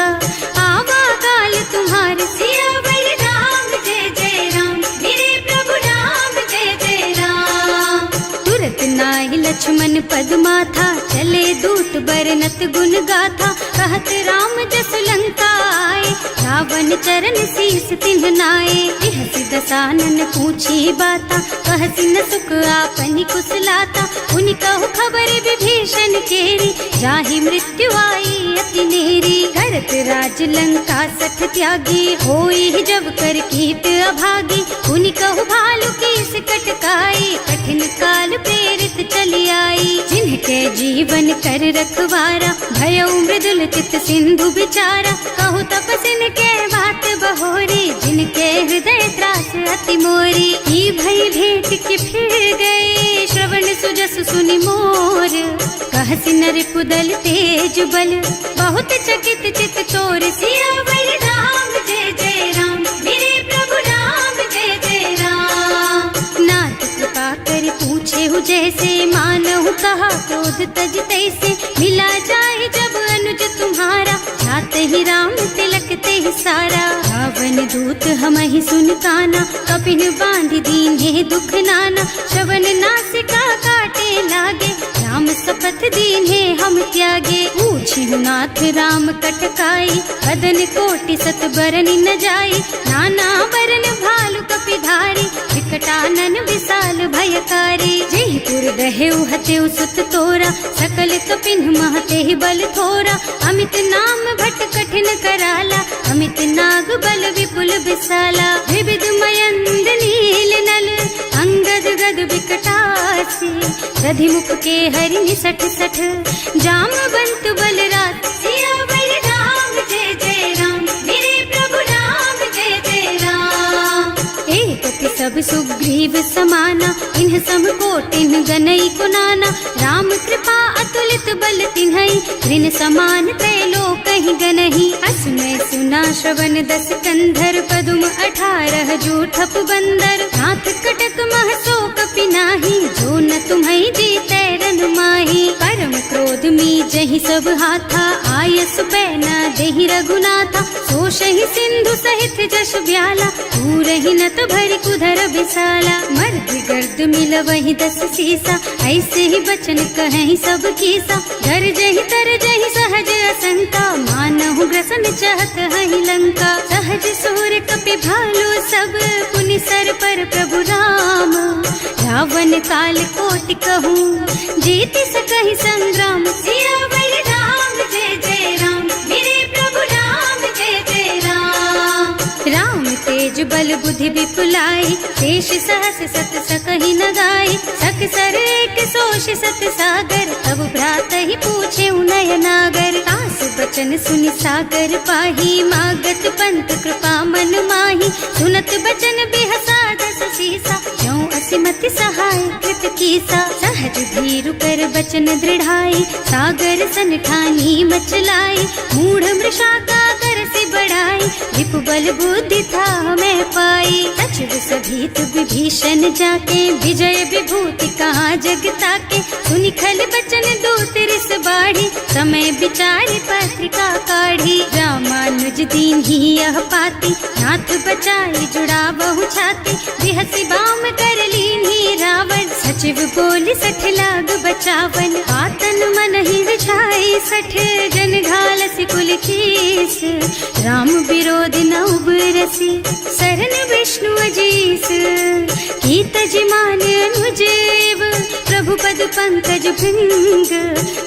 आवा काल तुम्हार। सियावर राम जय जय राम, मेरे प्रभु राम जय जय राम। तुरत नाहि लक्ष्मण पद माथा, चले दूत बरनत गुण गाथा। कहत राम जस लंका आए, रावण चरण शीस तिन्ह नाए। बिहसि दसानन पूछी बाता, कहसि न सुख आपनि कुशलाता। उनि कहु खबर विभीषण केरी, जाहि मृत्यु आई अति नेरी। करत राज लंका सठ त्यागी, होई जब कर कीट अभागी। उनि कहु भालु कीस कटकाई, कठिन काल प्रेरित चली आई। जिनके जीवन कर रखवारा, भयउ मृदुल चित सिंधु विचारा। कहु तपसिन के बात बहोरी, जिनके हृदय त्रास अति मोरी। की भई भेंट के फिर गए, श्रवण सुजस सुनि मोर। कहसि नर कुदल तेज बल, बहुत चकित चित तोर। सियावर राम जय जय राम, मेरे प्रभु राम जय जय राम। नाथ कृपा कर पूछे हु जैसे, मानहु कहा क्रोध तज तैसे। मिला जाए जब अनुज तुम्हारा, जात ही राम तिलक ते सारा। रावण दूत हमहि सुन काना, कपिन बांधि दीन्हे दुख नाना। श्रवण नासिका काटे लागे, राम शपथ दीन्हे हम त्यागे। पूछिहु नाथ राम कटकाई, बदन कोटि सत बरनि न जाई। नाना बरन भालु कपिधारी, विकटानन विशाल भयकारी। जयपुर दहेउ हतेउ सुत तोरा, सकल कपिन महते बल थोरा। अमित नाम भट कठिन कराला, अमित नाग बल विपुल विशाला। विविध मयंद नील नल, अंगद गद विकटासी। दधिमुख के हरि निसठ सठ, जामवंत बलराज। सियावर राम जय जय राम, मेरे प्रभु राम जय जय राम। एक सब सुग्रीव समाना, इन्ह सम कोटिन गनई कुनाना। राम कृपा अतुलित बल तिन्हई, ऋण समान त्रैलोकहि गनहि। असमय सुना श्रवण दस कंधर, पदुम 18 जूठप बंदर। नाथ कटक नाही, जो न तुम्हें जीते रन माही। परम क्रोध मी जही सब हाथा, आयस बैना देहि रघुनाथा। सोशहि सिंधु सहित जश ब्याला, पूरहि नत भरि कुधर बिसाला। मर्द गर्द मिल वही 10 सीसा, ऐसे ही बचन कहीं सब कीसा। डर जही तर जही सहज असंका, मानहु ग्रसन चाहत हहि लंका। सहज सूर कपि भालू सब, पुनि सर पर प्रभु राम। रावण काल कोटि कहूँ, जीति सकहि संग्राम। सियावर राम जय जय राम, मेरे प्रभु राम जय जय राम। राम तेज बल बुद्धि विपुलाई, शेष सहस सत सकहि न गाई। सकसर एक सोष सत सागर, तब भ्रात ही पूछे उनय नागर। तास बचन सुनि सागर पाही, मागत पंत कृपा मन माही। सुनत बचन बिहसा 10 सीसा, ज्यों असिमति सहाय कृत कीसा। सहज धीरु कर बचन दृढ़ाई, सागर सन ठानी मचलाई। मूढ़ मृषा का कर से बढ़ाई, विपु बल बुद्धि था मैं पाई। सचिव सभीत विभीषण जाके, विजय विभूति कहाँ जग ताके। सुनि खल बचन दूत रिस बाढ़ी, समय विचारि पत्रिका काढ़ी। रामानुज दीन ही यह पाती, नाथ बचाई जुड़ा बहु छाती। बिहसी बाम कर लीन्ही रावण, सचिव बोली 60 लाग बचावन। आतन मन ही विछाई 60, जन घालसी कुल कीस। राम विरोध न उबरसी, शरण विष्णु अजीस। कीत जिमान अनुजेव, प्रभु पद पंकज भृंग।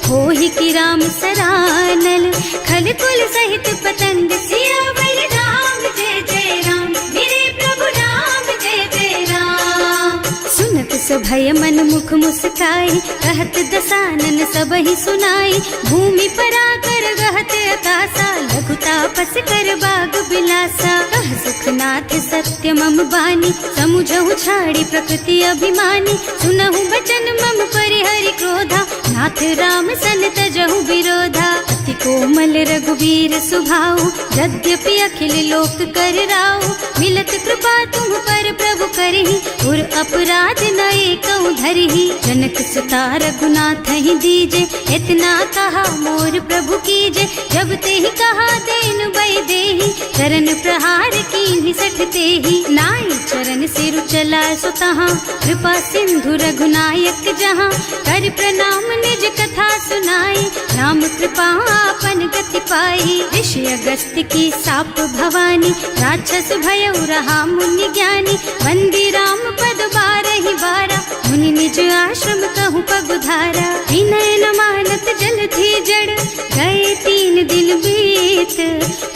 होहि की राम सरानल, खल कुल सहित पतंग। सियावर राम जय जय राम, मेरे प्रभु राम जय जय राम। सुनत सभय मन मुख मुस्काई, कहत दसानन सब ही सुनाई। भूमि पराकर गहत अकासा, लघु तापस कर बाग बिलासा। कह सुखनाथ सत्य मम बानी, समुझहु छाड़ी प्रकृति अभिमानी। सुनहु बचन मम परिहरि क्रोधा, नाथ राम सन तजहु विरोधा। अति कोमल रघुवीर सुभाऊ, यद्यपि अखिल लोक कर राऊ। मिलत कृपा तुम पर प्रभु करहि, उर अपराध न एकउ धरहि। जनक सुता रघुनाथ ही दीजे, इतना कहा मोर प्रभु कीजे। जब ते ही कहा देन बई देहि, चरण प्रहार कीन्हि 60 तेहि। नाई चरण सिरु चला सुतहाँ, कृपा सिंधु रघुनायक जहाँ। कर प्रणाम निज कथा सुनाई, राम कृपा आपन गति पाई। ऋषि अगस्त्य की साप भवानी, राक्षस भयउ रहा मुनि ज्ञानी। वंदी राम पद 12 बारा, मुनि निज आश्रम कहूँ पगुधारा। विनय न मानत जल थी जड़, गए 3 दिन बीत।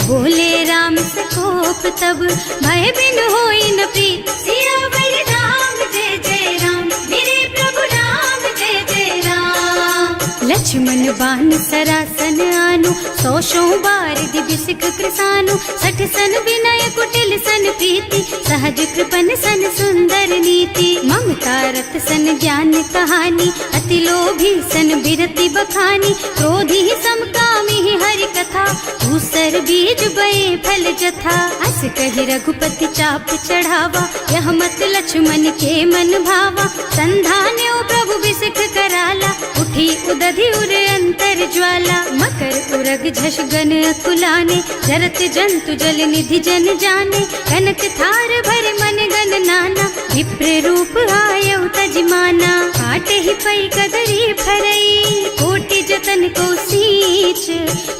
बोले राम सकोप तब, भय बिन होई न प्रीत। सियावर राम जय जय राम, मेरे प्रभु राम जय जय राम। लक्ष्मण बान सरासन आनु, 100 बार दिव्य सिख कृसानु। 60 सन विनय कुटिल सन प्रीति, सहज कृपन सन सुंदर नीति। ममता रत सन ज्ञान कहानी, अति लोभी सन बिरति बखानी। क्रोधी ही समकामी ही हरि कथा, दूसर बीज बये फल जथा। अस कहि रघुपति चाप चढ़ावा, यह मत लक्ष्मण के मन भावा। संधान्यो प्रभु बिसिख कराला, उठी उदधि उर अंतर ज्वाला। मकर उरग झष गन अकुलाने, जरत जंतु जल निधि जन जाने। कनक थार भर मन गन नाना, विप्र रूप आयउ तजमाना। काटे ही पई कदरी फरई, कोटि जतन को सींच।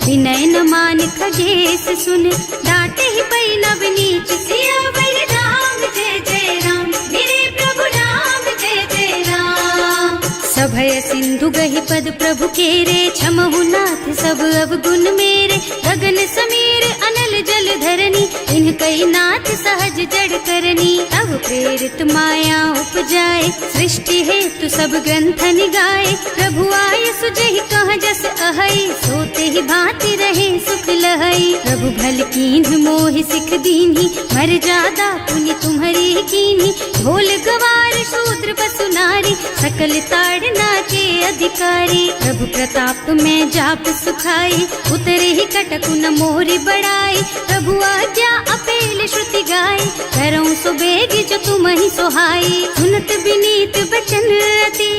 विनय न मान खगेश सुन, डांटे ही पई नव नीच। सियावर राम जय जय राम, मेरे प्रभु राम जय जय राम। सभय सिंधु गहि पद प्रभु केरे, क्षमहु नाथ सब अवगुण मेरे। गगन समीर अनल जल धरनी, इन्ह कई नाथ सहज जड़ करनी। तब प्रेरित माया उपजाए, सृष्टि हेतु सब ग्रंथ निगाए। प्रभु आय सुजहि कह जस अहै, सोते ही भांति रहे सुख लहै। प्रभु भल कीन्ह मोहि सिख दीन्ही, मर्यादा पुनि तुम्हरी कीन्ही। ढोल गवार शूद्र पशु नारी, सकल ताड़ना के अधिकारी। प्रभु प्रताप में जाप सुखाई, उतरे ही कटकु न मोरी बढ़ाई। प्रभु आज्ञा अपेल श्रुति गाई, करऊं सो बेग जो तुम ही सोहाई। सुन सुनत विनीत बचन अति,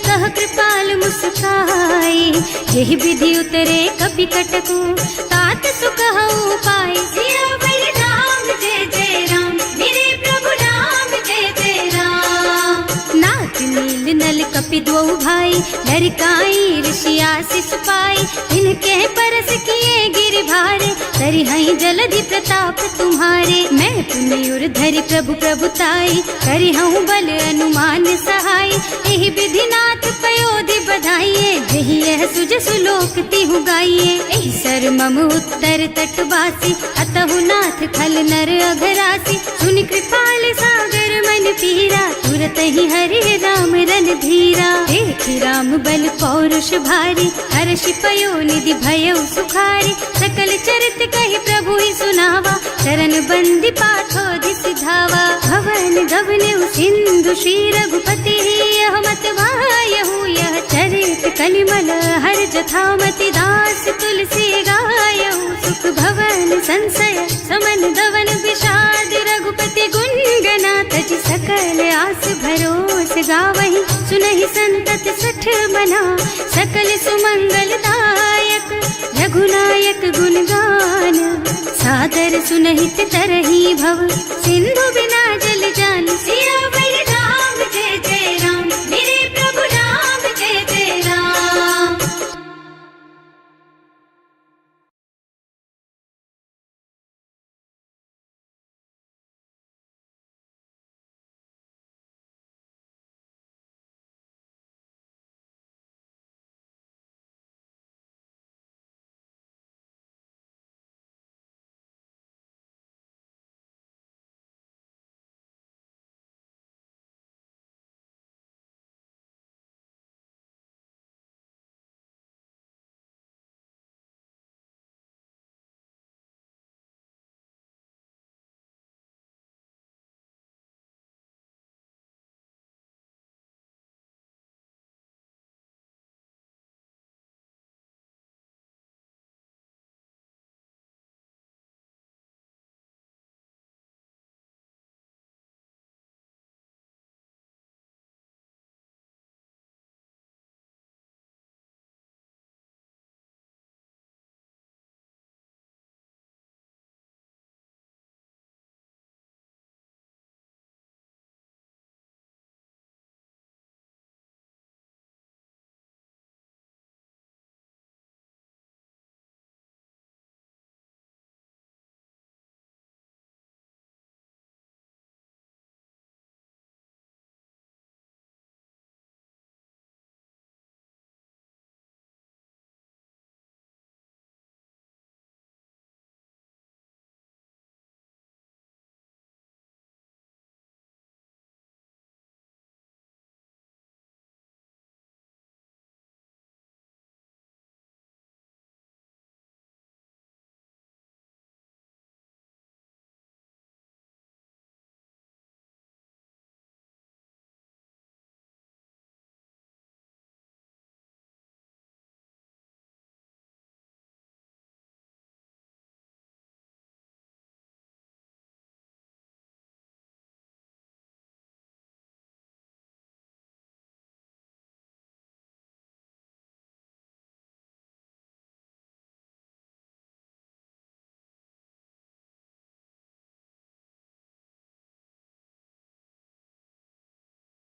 कह कृपाल मुस्काई। यही विधि उतरे कपि कटकु, तात सुख हऊ पाई। सियावर राम जय जय राम, मेरे प्रभु राम जय जय राम। नाथ नील नल कपि द्वौ भाई, लरिकाई ऋषि आशीष पाई। इनके परस किए गिर भारे, तरि हई जलधि प्रताप तुम्हारे। मैं पुण्य धरि प्रभु प्रभुताई, करि हूँ बल अनुमान सहाय। यही विधि नाथ पयोधि बधाइए, जही यह सुज सुलोक तिहु गाइए। एहि सर मम उत्तर तटवासी, अतहु नाथ खल नर अघरासी। सुनि कृपाल सागर मन पीरा, तुरत ही हरि राम रन धीरा। देखि राम बल पौरुष भारी, हर्ष पयो निधि भयो सुखारी। सकल चरित कहि प्रभु ही सुनावा, चरण बंदी पाठोधि सिधावा। भवन गवनेउ सिंधु श्री रघुपति, यह मत वायहु यह चरित कलिमल हर जथामति। दास तुलसी गायहु, सुख भवन संशय समन दवन विषाद। रघुपति गुण गना तज सकल आस भरोस गावहि। सुनहि संतत सठ मना, सकल सुमंगल दायक। रघुनायक गुण गान, सादर सुनहित तरही भव। सिंधु बिना जल जान, सिया